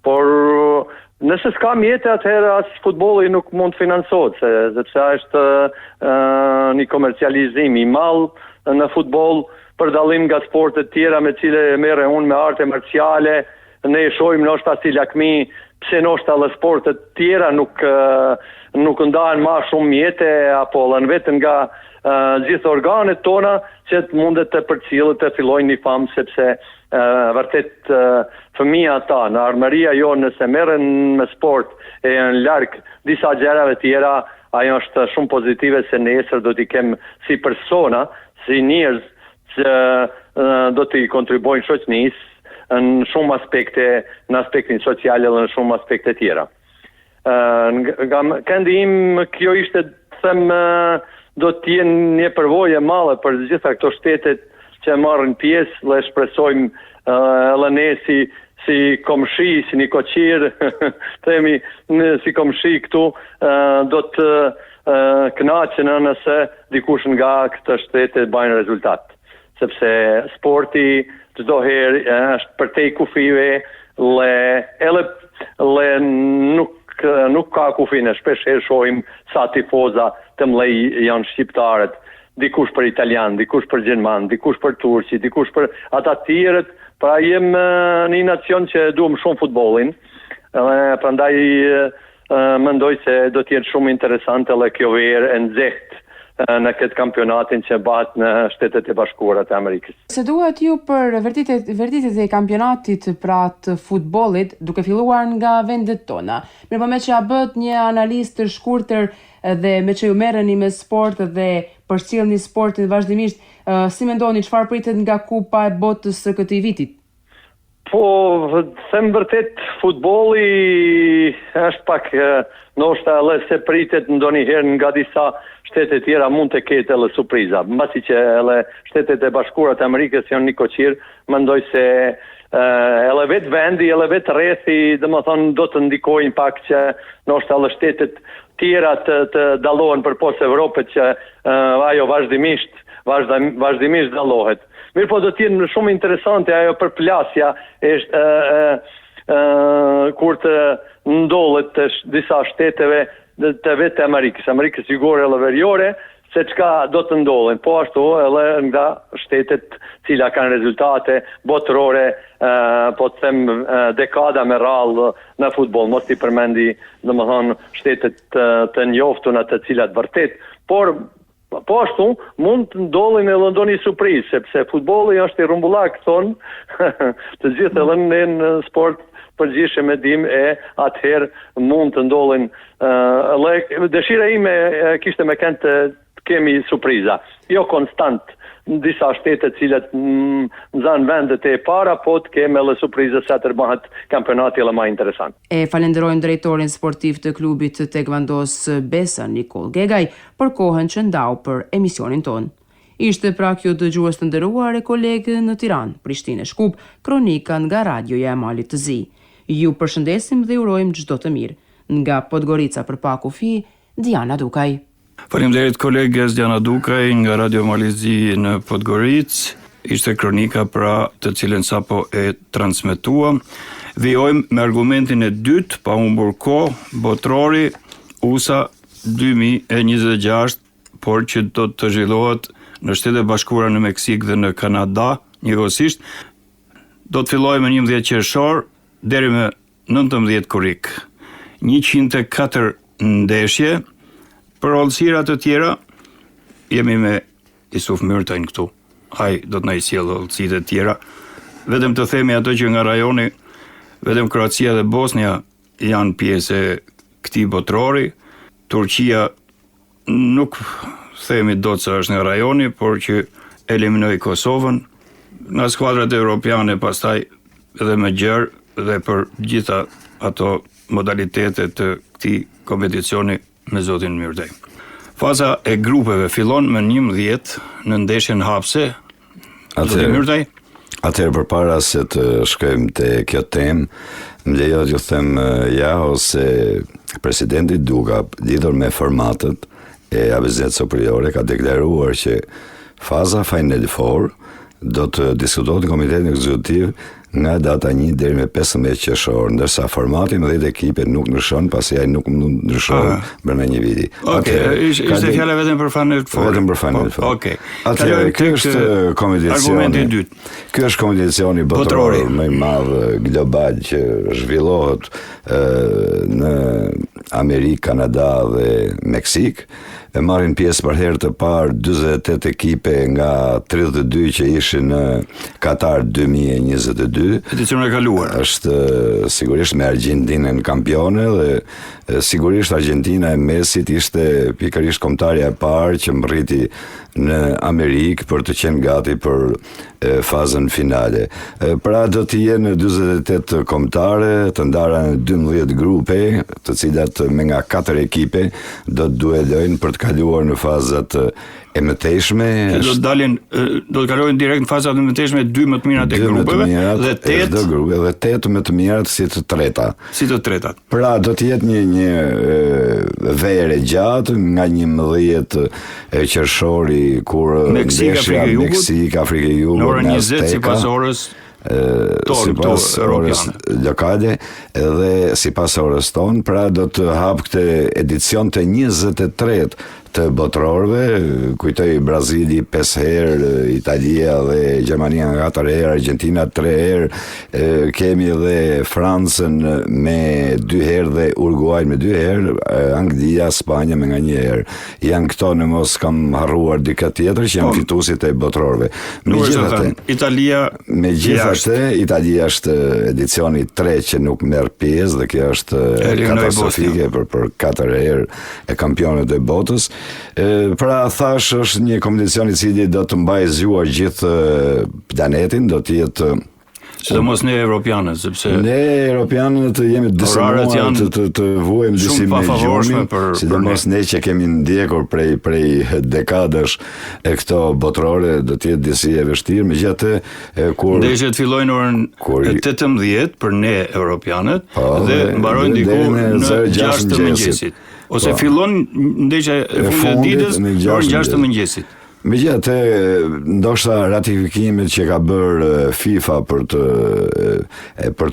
Por nëse s'ka mjete, atëherë as futbolli nuk mund të financohet, sepse është një komercializim i madh në futboll, për dallim nga sportet tjera me cile merre unë me arte marciale. Ne shohim ndoshta si lakmi, pse ndoshta edhe sportet tjera nuk ndahen më shumë mjete apo lën vetëm nga gjithë organet tona që mundet të përcjellet të fillojnë një famë, sepse vërtet fëmia ata në armëria jo nëse merren me sport e janë larg disa gjërave tjera, ajo është shumë pozitive se nesër do t'i kem si persona, si njerëz që do t'i kontribojnë shoqënisë në shumë aspekte, në aspektin social dhe në shumë aspekte tjera. Nga këndi im, kjo ishte të them do t'jen një përvojë e madhe për gjitha këto shtetet që marrin pjesë dhe shpresojmë edhe ne si komshi, si një koqir, themi si komshi këtu, do të kënaqen nëse dikush nga këtë shtete bajnë rezultat. Sepse sporti çdo herë është për te kufive, le nuk ka kufine, shpesh herë shohim sa tifoza të mlej janë shqiptarët, dikush për italian, dikush për gjerman, dikush për turqi, dikush për ata tjerët, pra jem një nacion që duam shumë futbollin, prandaj mendoj se do të jetë shumë interesante edhe kjo verë e nxehtë në këtë kampionatin që bëhet në Shtetet e Bashkuara të Amerikës. Se duhet ju për vërtetet e kampionatit pra të futbollit, duke filluar nga vendet tona. Mirë, me që ja bët një analizë të shkurtër dhe me që ju merreni me sport dhe përcjellni sportin vazhdimisht, si mendoni çfarë pritet nga Kupa e Botës së këtij viti? Po, them vërtet, futbolli është pak ndoshta edhe se pritet ndonjëherë nga disa shtete tjera mund të ketë edhe surpriza. Mbasi që edhe Shtetet e Bashkuara të Amerikës janë një koqir, mendoj se edhe vetë vendi, edhe vetë rrethi, domethënë do të ndikojnë pak që ndoshta edhe shtetet tjera të dallohen përpos Evropës që ajo vazhdimisht dallohet. Mirë po do t'jenë shumë interesante ajo përplasja kur të ndollet të disa shteteve të vetë Amerikës jugore dhe veriore, se çka do të ndollen, po ashtu edhe nga shtetet cila kanë rezultate botërore, po të them dekada me radhë në futboll, mos t'i përmendi domethënë shtetet të njoftuna të cilat vërtet, por po ashtu mund të ndollen edhe ndonjë surprizë, sepse futbolli është i rrumbullak, thonë të gjithë edhe në sport përgjithshëm e dim atëherë mund të ndollen. Dëshira ime kishte me kënd të kemi surpriza, jo konstant në disa shtete cilat nxan vendet e para, po të kemi edhe surpriza sa të bëhet kampionati edhe më interesant. E falenderojmë drejtorin sportiv të klubit Tekvandos Besa, Nikol Gegaj, për kohën që ndau për emisionin ton. Ishte pra kjo dëgjues të nderuar e kolegë në Tiranë, Prishtinë, Shkup, kronika nga radioja e Malit të Zi. Ju përshëndesim dhe urojmë çdo të mirë. Nga Podgorica për Pakufi, Diana Dukaj. Faleminderit kolegës Diana Dukaj nga Radio Mali Zi në Podgoricë. Ishte kronika pra të cilën sapo e transmetuam. Vijojmë me argumentin e dytë, pa humbur kohë, botrori USA 2026, por që do të zhvillohet në Shtetet Bashkuara në Meksik dhe në Kanada, njëkohësisht, do të fillojë me 11 qershor deri me 19 korrik. 104 ndeshje. Për hollësira të tjera, jemi me Isuf Myrtajn këtu. Ai do të na i sjellë hollësitë e tjera. Vetëm të themi ato që nga rajoni, vetëm Kroacia dhe Bosnia janë pjesë e këtij botrori. Turqia nuk themi dot se është nga rajoni, por që eliminoi Kosovën nga skuadrat europiane, pastaj edhe me gjerë dhe për gjitha ato modalitetet të këtij kompeticioni me zotin Myrtaj. Faza e grupeve fillon me 11 në ndeshjen hapse. Zotin Myrtaj. Atëherë përpara se të shkojmë te kjo temë, më lejo t'ju them ose presidenti Duka, lidhur me formatet e ABZ superiore, ka deklaruar që faza Final Four do të diskutohet në komitetin ekzekutiv nga data 1 deri me 15 qershor, ndërsa formati me 10 ekipe nuk ndryshon, pasi ai nuk mund të ndryshojë brenda një viti. Ishte fjala vetëm për Final Four. Vetëm për Final Four. Okej. Atëherë ky është kompeticioni. Argumenti i dytë. Ky është kompeticioni botror më i madh global që zhvillohet në Amerikë, Kanada dhe Meksik. E marrin pjesë për herë të parë 48 ekipe nga 32 që ishin në Katar 2022. Edicionin e kaluar. Është sigurisht me Argentinën kampione dhe sigurisht Argentina e Mesit ishte pikërisht kombëtarja e parë që mbriti në Amerikë për të qenë gati për fazën finale. Pra do të jenë 48 kombëtare të ndara në 12 grupe, të cilat me nga 4 ekipe do të duelojnë për të kaluar në fazat e mëtejshme. Do të kalojnë direkt në fazat e mëtejshme 2 më të mirat e grupeve dhe 8 më të mirat si të treta. Si të tretat. Pra do të jetë një verë gjatë nga 11 qershori kur Meksik, Afrika e Jugut, në orën 20 sipas orës sipas orës lokale dhe sipas orës tonë, pra do të hap këtë edicion të 23 të botrorëve, kujtoj Brazili 5 herë, Italia dhe Gjermania 4 herë, Argentina 3 herë, kemi edhe Francën me 2 herë dhe Uruguay me 2 herë, Anglia, Spanja me nga 1 herë. Janë këto, në mos kam harruar dika tjetër që janë fituesit e botrorëve. Italia është edicioni 3 që nuk merr pjesë dhe kjo është katastrofike për 4 herë e kampionët e botës. Pra thash është një kompeticion i cili do të mbajë zgjuar gjithë planetin, do të jetë sidomos ne europianët, sepse ne europianët jemi dësëmuar të vuajmë disi me gjumin, sidomos ne që kemi ndjekur prej dekadash e këto botrore, do të jetë disi e vështirë, megjithatë kur ndeshjet fillojnë orën 18 për ne europianët dhe mbarojnë diku në 6 të mëngjesit. Ose fillon ndeshja e fundit e ditës në orën 6 të mëngjesit. Megjithatë, ndoshta ratifikimet që ka bërë FIFA për të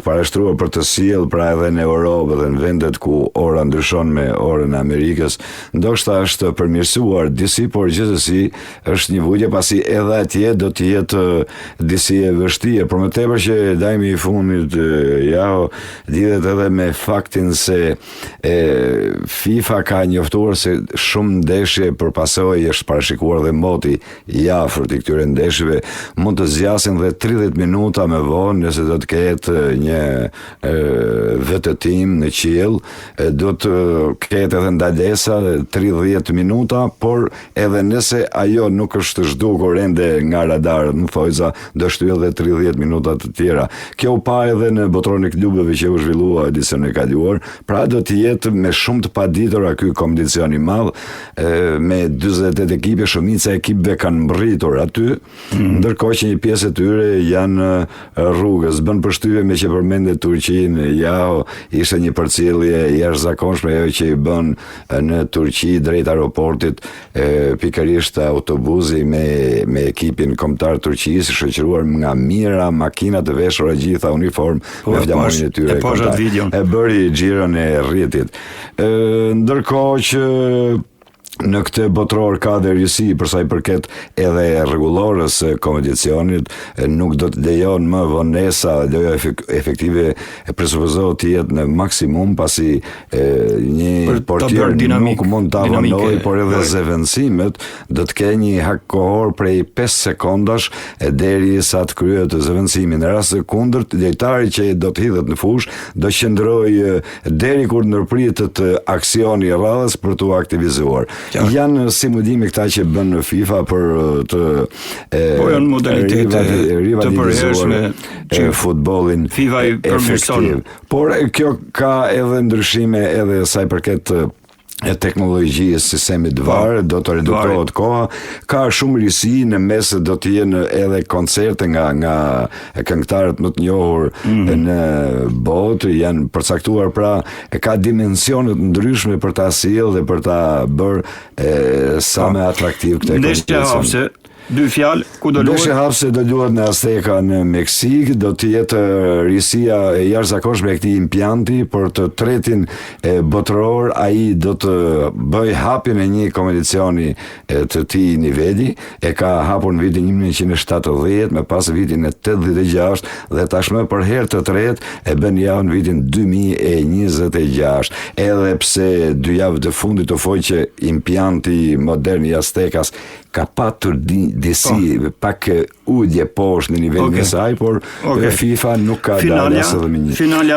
parashtruar për të sjellë pra edhe në Europë dhe në vendet ku ora ndryshon me orën e Amerikës, ndoshta është përmirësuar disi, por gjithsesi është një vujtje pasi edhe atje do të jetë disi e vështirë, por më tepër që lajmi i fundit lidhet edhe me faktin se FIFA ka njoftuar se shumë ndeshje për pasojë është parashikuar dhe moti i afërt i këtyre ndeshjeve mund të zgjasin dhe 30 minuta më vonë, nëse do të ketë një vetëtim në qiell, do të ketë edhe ndalesa 30 minuta, por edhe nëse ajo nuk është zhdukur ende nga radarët, më thojza do shtyhet edhe 30 minuta të tjera. Kjo u pa edhe në botrorin e klubeve që u zhvillua edicionin e kaluar, pra do të jetë me shumë të paditura ky kompeticion i madh, me 48 ekipe, shumica e ekipeve kanë mbritur aty, ndërkohë që një pjesë e tyre janë rrugës. Bën përshtypje me që përmendet Turqinë, ishte një përcjellje jashtëzakonshme ajo që i bën në Turqi drejt aeroportit, pikërisht autobusi me ekipin kombëtar të Turqisë, shoqëruar nga mijëra makina të veshura gjitha uniform me flamurin e tyre. E bëri xhiron e rrjetit. Ndërkohë që në këtë botror ka dhe risi përsa i përket edhe rregullorës kompeticionit, nuk do të lejon më vonesa, loja efektive presupozohet të jetë në maksimum, pasi një portieri nuk mund ta avonoj, por edhe zëvendësimet do të kenë një hak kohor prej 5 sekondash deri sa të kryhet zëvendësimi. Në rast të kundërt, lojtari që do të hidhet në fushë do qëndrojë deri kur ndërpritet aksioni i radhës për t'u aktivizuar. Janë simulime këta që bën në FIFA për të janë modalitete të përhershme që futbollin FIFA i përmirëson. Por kjo ka edhe ndryshime edhe sa i përket teknologjisë, sistemit VAR, do të reduktohet koha, ka shumë risi në mes do të jenë edhe koncerte nga këngëtarët më të njohur në botë, janë përcaktuar, pra ka dimensionet ndryshme për ta sjellë dhe për ta bërë sa më atraktiv këtë kompeticion. 2 fjalë, ku do luhet? Ndeshja hapse do luhet në Azteca në Meksik, do të jetë risia e jashtëzakonshme e këtij impjanti për të tretin botëror. Ai do të bëj hapjen e një kompeticioni të këtij niveli, e ka hapur në vitin 1970, më pas vitin 86 dhe tashmë për herë të tretë e bën javën në vitin 2026. Edhe pse 2 javë të fundit të foqe impjanti modern i Aztecas ka patur disi pak udhje poshtë në nivelin e saj, por FIFA nuk ka dalë as edhe me një.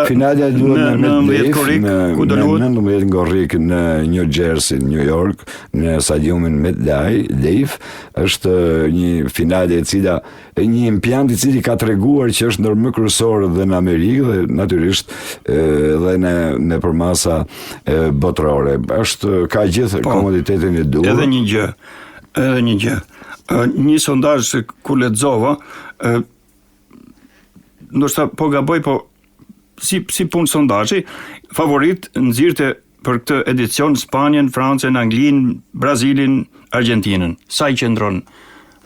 Finalja duhet në 19 korrik në New Jersey, New York, në stadiumin MetLife. Është një finale e cila një impjant i cili ka treguar që është ndër më kryesorë dhe në Amerikë dhe natyrisht edhe në përmasa botërore. Ka gjithë komoditetin e duhur. Edhe një gjë. Një sondazh që ku lexova, ndoshta po gaboj, po si punë sondazhi, favorit nxirrte për këtë edicion Spanjën, Francën, Anglinë, Brazilin, Argentinën. Sa i qëndron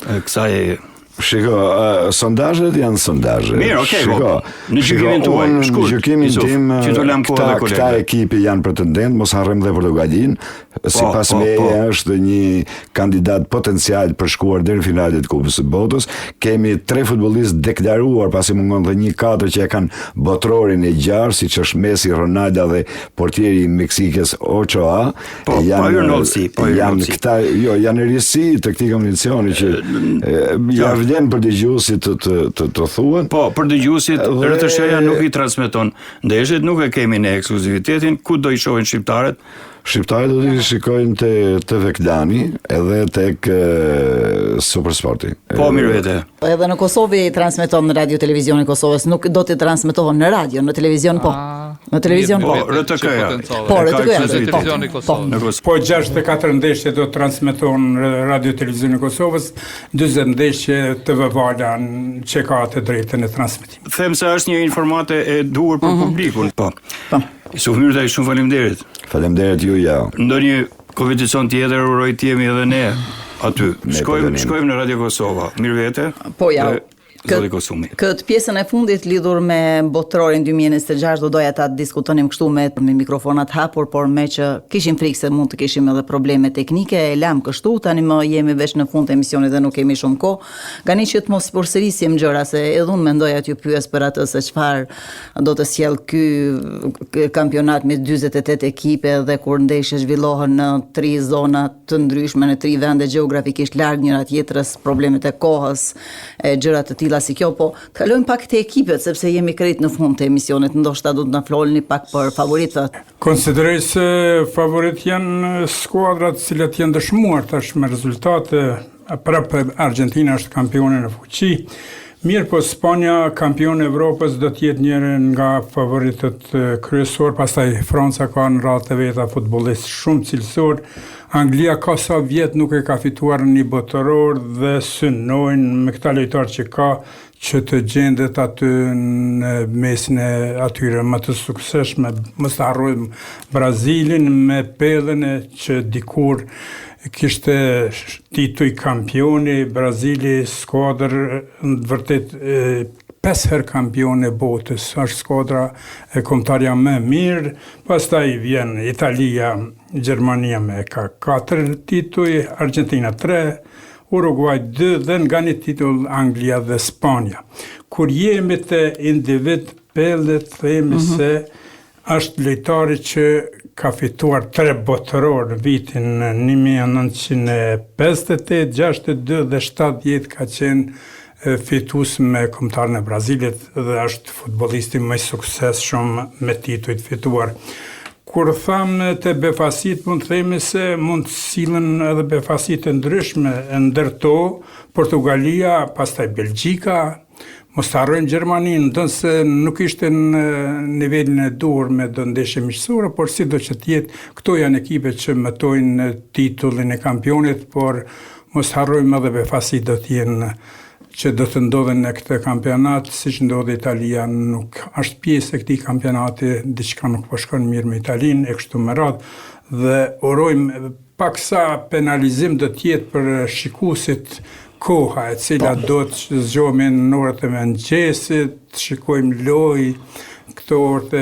kësaj? Shiko, sondazhet janë sondazhe. Mirë, okay, në gjykimin tuaj, shkurt. Në gjykimin tim, këta ekipi janë pretendent, mos harrojmë dhe Portugalin, sipas meje është një kandidat potencial për shkuar deri në finalet e Kupës së Botës. Kemi 3 futbollistë deklaruar, pasi mungon dhe 1-4 që e kanë botërorin e gjarë, siç është Messi, Ronaldo dhe portieri i Meksikës Ochoa. Janë risi të këtij kompeticioni që vlen për dëgjuesit të thuan. Po, për dëgjuesit RTS-ja nuk i transmeton ndeshjet, nuk e kemi në ekskluzivitetin. Ku do i shohin shqiptarët? Shqiptarët do t'i shikojnë te TV Klani edhe tek Supersporti. Po, mirë vete. Edhe në Kosovë i transmeton në Radio Televizioni Kosovës, nuk do t'i transmetohen në radio, në televizion po. Në televizion po. RTK-ja. Po, RTK-ja. Po 64 ndeshje do të transmetohen në Radio Televizioni Kosovës, 40 ndeshje TV Vala që ka të drejtën e transmetimit. Them se është një informate e duhur për publikun. Po. Sufmirtaj, shumë faleminderit. Faleminderit ju, ja. Ndonjë kompeticion tjetër uroj të jemi edhe ne aty. Shkojmë në Radio Kosova. Mirë vete. Po ja. Këtë pjesën e fundit lidhur me botërorin 2026 do doja ta diskutonim kështu me mikrofonat hapur, por me që kishim frikë se mund të kishim edhe probleme teknike, e lam kështu, tani më jemi veç në fund të emisionit dhe nuk kemi shumë kohë. Gani që të mos përsërisim gjëra, se edhe unë mendoja t'ju pyes për atë se çfarë do të sjell ky kampionat me 48 ekipe dhe kur ndeshje zhvillohen në 3 zona të ndryshme, në 3 vende gjeografikisht larg njëra tjetrës, problemet e kohës, gjëra të si kjo, po të kalojmë pak të ekipet, sepse jemi krejt në fund të emisionit, ndoshta do të na flolni pak për favoritët. Konsideroj se favorit janë skuadrat cilat janë dëshmuar tash me rezultate, prapë Argentina është kampione në fuqi, mirë po Spanja, kampion e Evropës, do të jetë njëri nga favoritët kryesor, pastaj Franca ka në radhë të veta futbollistë shumë cilësor. Anglia ka sa vjet nuk e ka fituar një botëror dhe synojnë me këta lojtarë që ka që të gjendet aty në mesin e atyre më të suksesshme. Mos të harrojmë Brazilin me Pellën që dikur kishte titull kampioni, Brazili skuadër vërtet 5 herë kampion e botës, është skuadra e kombëtarja më mirë, pastaj vjen Italia, Gjermania me ka 4 tituj, Argentina 3, Uruguay 2 dhe nga një titull Anglia dhe Spanja. Kur jemi të individ Pelle, themi se është lojtari që ka fituar 3 botëror në vitin 1958, 62 dhe 70 ka qenë fitues me kombëtarën e Brazilit dhe është futbollisti më i suksesshëm me tituj të fituar. Kur thamë të befasit, mund të themi se mund të sillen edhe befasit të ndryshme, ndërto Portugalia, pastaj Belgjika, mos harrojmë Gjermaninë, ndonse nuk ishte në nivelin e duhur me do ndeshje miqësore, por sido që të jetë, këto janë ekipe që mëtojnë titullin e kampionit, por mos harrojmë edhe befasit do të jenë që do të ndodhen në këtë kampionat, si që ndodhe Italia nuk është pjesë e këtij kampionati, diçka nuk po shkon mirë me Italinë, e kështu me radhë, dhe urojmë paksa penalizim do të jetë për shikuesit koha e cila do të zgjohemi në orët e mëngjesit, shikojmë lojë, këto orët e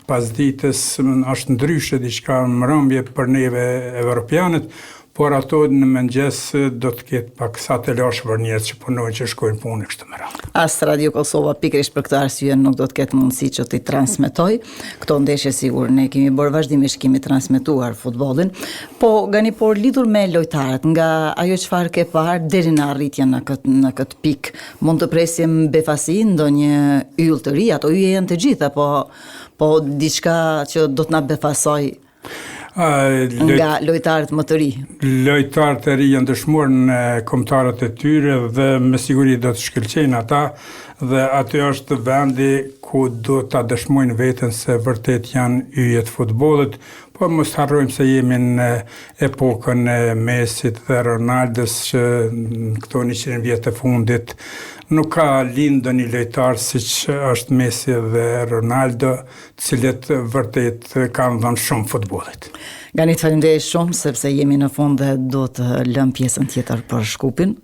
pasdites është ndryshe diçka mbrëmje për neve evropianët, por ato në mëngjes do të ketë pak sa të lashë për njerëz që punojnë që shkojnë punë kështu me radhë. As Radio Kosova pikërisht për këtë arsye nuk do të ketë mundësi që t'i transmetoj. Këto ndeshje sigur ne kemi bërë vazhdimisht, kemi transmetuar futbollin, por lidhur me lojtarët, nga ajo çfarë ke parë deri në arritjen në këtë pikë, mund të presim befasi, ndonjë yll të ri, ato yje janë të gjitha, po diçka që do të na befasoj nga lojtarët më të ri. Lojtarët e ri janë dëshmuar në kombëtarët e tyre dhe me siguri do të shkëlqejnë ata dhe aty është vendi ku do ta dëshmojnë veten se vërtet janë yjet futbollit, po mos harrojmë se jemi në epokën e Mesit dhe Ronaldos që këto 100 vjet të fundit nuk ka lind një lojtar siç është Messi dhe Ronaldo, të cilët vërtet kanë dhënë shumë futbollit. Ganit, faleminderit shumë sepse jemi në fund dhe do të lëm pjesën tjetër për Shkupin.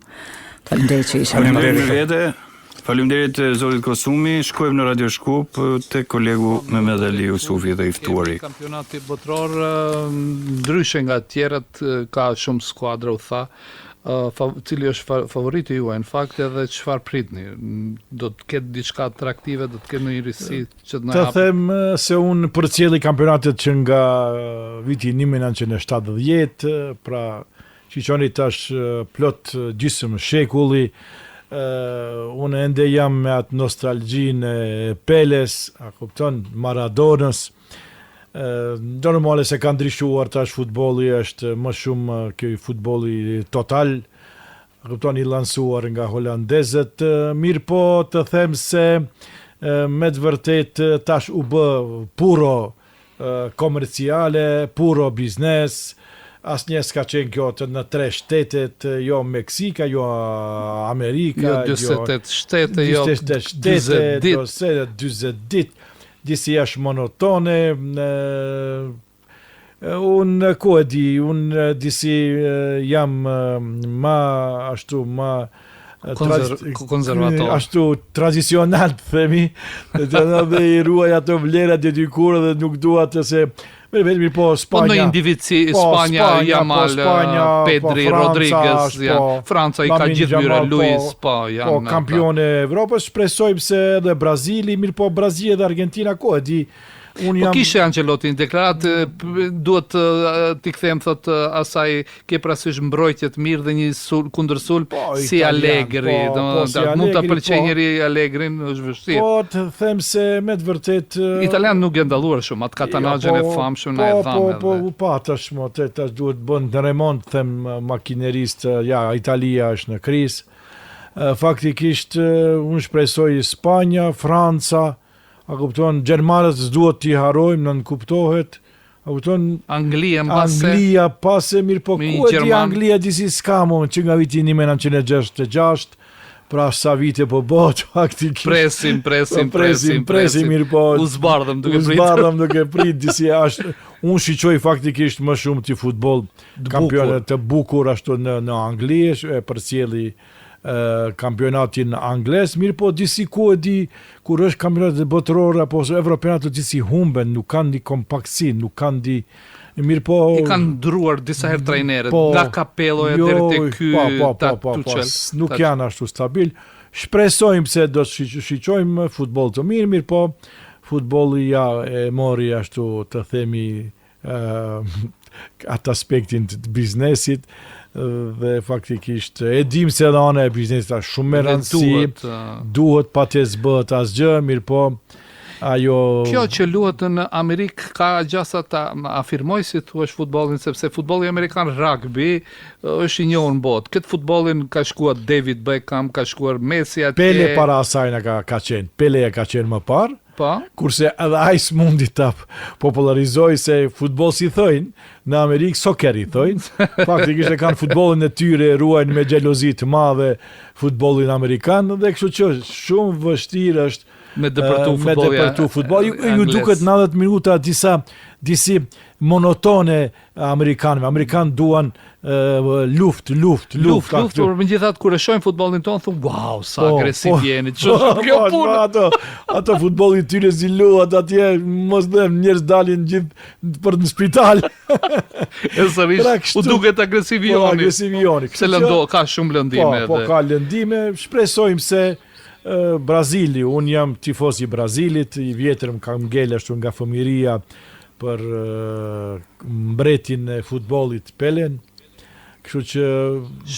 Faleminderit që ishim. Faleminderit zotit Kosumi. Shkojmë në Radio Shkup te kolegu Mehmet Ali Yusufi dhe i ftuari. Kampionati botror ndryshe nga të tjerët ka shumë skuadra, u tha. Cili është favoriti juaj, në fakt edhe çfarë pritni? Do të ketë diçka atraktive, do të ketë ndonjë risi që të na japë? Të them se unë përcjelli kampionatet që nga viti 1970, pra shiqoni tash plot gjysmë shekulli, unë ende jam me atë nostalgjinë e Peles, a kupton, Maradonës. Normale se ka ndryshuar tash futbolli, është më shumë ky futbolli total, kupton, i lansuar nga holandezët, mirë po të them se me të vërtet tash u bë puro komerciale, puro biznes, asnjë s'ka qenë kjo në 3 shtetet, jo Meksika, jo Amerika, jo 28 shtete, jo 40 ditë, disi është monotone, unë ku e di, unë disi jam ma ashtu, ma konservator, ashtu tradicional, themi, dhe i ruaj ato vlerat e dikur dhe nuk dua të se mirë po Spanja. Po në individësi, Spanja, Jamal, Pedri, Rodriguez, Franca i ka gjithë myre, Luis, po janë. Po kampione Evropës, shpresojmë se edhe Brazili, mirë po Brazili dhe Argentina, ko e di. Po kishe Ancelotti në deklarat, duhet t'i kthem, thot asaj ke parasysh mbrojtje të mirë dhe një kundërsul si Allegri, mund ta pëlqejë njëri Allegrin, është vështirë. Po të them se me të vërtet italian nuk janë dalluar shumë, atë katanaxhen e famshëm na e dhamë. Po tash duhet bën remont, them makinerist, ja Italia është në krizë. Faktikisht unë shpresoj Spanja, Franca, a kupton, Gjermanët s'duhet t'i harrojmë, në kuptohet, a kupton, Anglia pase, mirë po, ku e di Anglia disi s'kamo, që nga viti 1966, pra sa vite po botë, faktikisht. Presim, mirë po, u zbardhëm duke prit, disi ashtë, unë shiqoj faktikisht më shumë t'i futbol, kampionet të bukur ashtu në Angli, e përcjelli kampionatin angles, mirë po disi ku e di, kur është kampionatet botërore apo evropianat disi humben, nuk kanë di kompaktësi, nuk kanë di, mirë po i kanë ndruar disa herë trajnerët, nga Capello e deri te ky Tuchel, nuk janë ashtu stabil. Shpresojmë se do të shiqojmë futboll të mirë, mirë po futbolli e mori ashtu të themi atë aspektin të biznesit dhe faktikisht e dim se edhe ana e biznesit është shumë me rëndësi, duhet pa të zbët asgjë, mirë po ajo... Kjo që luhet në Amerikë ka gjasa ta afirmoj si thuash futbollin, sepse futbolli amerikan rugby është i njohur në botë. Këtë futbollin ka shkuar David Beckham, ka shkuar Messi atje. Pele para asaj ka qenë. Pele ka qenë më parë. Kurse edhe ai s'mundi ta popularizoj se futboll si thojnë, në Amerikë soccer i thojnë. Faktikisht e kanë futbollin e tyre, ruajnë me xhelozi të madhe futbollin amerikan dhe kështu që shumë vështirë është me depërtu futboll. Ju duket 90 minuta disi monotone amerikanëve. Amerikanë duan luft. Por megjithatë kur e shohin futbollin ton thon, wow, sa agresiv jeni. Ç'është kjo punë? Ato futbollin tyre si luhet atje, mos dhe njerëz dalin gjithë për në spital. E sërish, u duket agresiv joni. Pse ka shumë lëndime. Po, ka lëndime. Shpresojmë se Brazili, unë jam tifoz i Brazilit, i vjetër më kam ngel ashtu nga fëmiria për mbretin e futbollit Pelen. Kështu që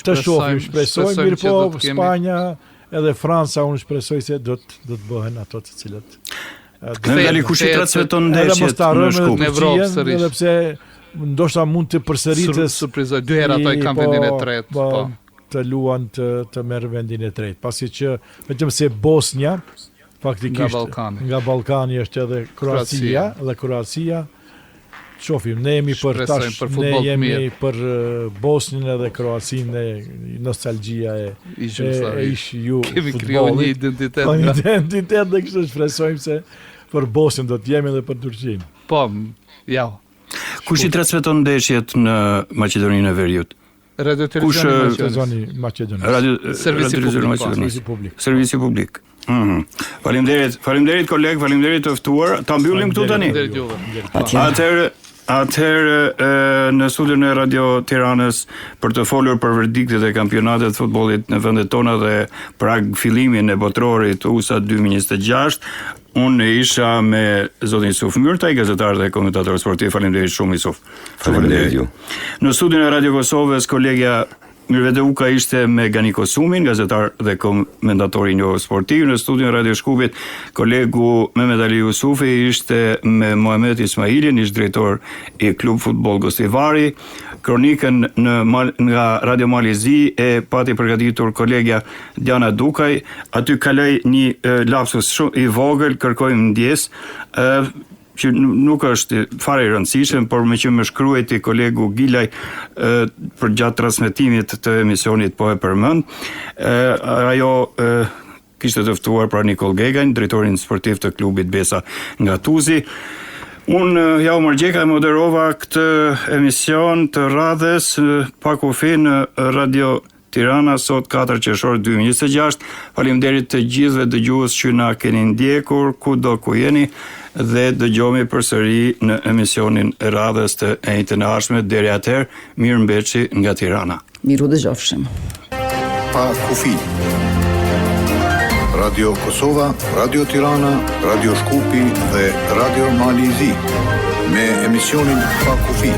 të shohim, shpresojmë, mirë po Spanja edhe Franca, unë shpresoj se do të bëhen ato të cilët. Këndali kush i transmeton ndeshjet në Shkup në Evropë sërish. Edhe pse ndoshta mund të përsëritet surprizoj dy herë ato i kanë vendin e tretë, po. Të luan të merë vendin e tretë. Pasi që vetëm se Bosnia faktikisht nga Ballkani është edhe Kroacia dhe Kroacia. Shofim, ne jemi për tash, ne jemi për Bosnjën edhe Kroacinë, nostalgjia e ish ju kemi krijuar një identitet. Një identitet dhe kështu shpresojmë se për Bosnjën do të jemi edhe për Turqinë. Po, ja. Kush i transmeton ndeshjet në Maqedoninë e Veriut? Radio Televizioni Maqedoni. Servisi publik. Servisi publik. Faleminderit koleg, faleminderit të ftuar. Ta mbyllim këtu tani. Atëherë në studion e Radio Tiranës për të folur për verdiktet e kampionatet të futbollit në vendet tona dhe prag fillimin e botrorit USA 2026, unë isha me zotin Yusuf Myrtaj, gazetar dhe komentator sportiv. Faleminderit shumë Yusuf. Faleminderit ju. Në studion e Radio Kosovës kolegja Mirvete Uka ishte me Ganiko Sumin, gazetar dhe komentator i njohur sportiv. Në studion Radio Shkupit, kolegu Mehmet Ali Yusufi ishte me Mohamed Ismailin, ish drejtor i Klub Futboll Gostivari. Kronikën nga Radio Malizi e pati përgatitur kolegja Diana Dukaj. Aty kaloj një lapsus shumë i vogël, kërkojmë ndjes, që nuk është fare i rëndësishëm, por me që më shkruajti kolegu Gilaj për gjatë transmetimit të emisionit po e përmend, ajo kishte të ftuar pra Nikol Gegajn, drejtorin sportiv të klubit Besa nga Tuzi. Unë ja u Margjeka e moderova këtë emision të radhës pa kufi në Radio Tirana sot 4 qershor 2026. Faleminderit të gjithëve dëgjues që na keni ndjekur kudo ku jeni dhe dëgjohemi përsëri në emisionin e radhës të njëjtën e ardhshme. Deri atëherë, mirëmbëçi nga Tirana. Miru dëgjofshim. Pa kufi. Radio Kosova, Radio Tirana, Radio Shkupi dhe Radio Mali Zi me emisionin Pa kufi.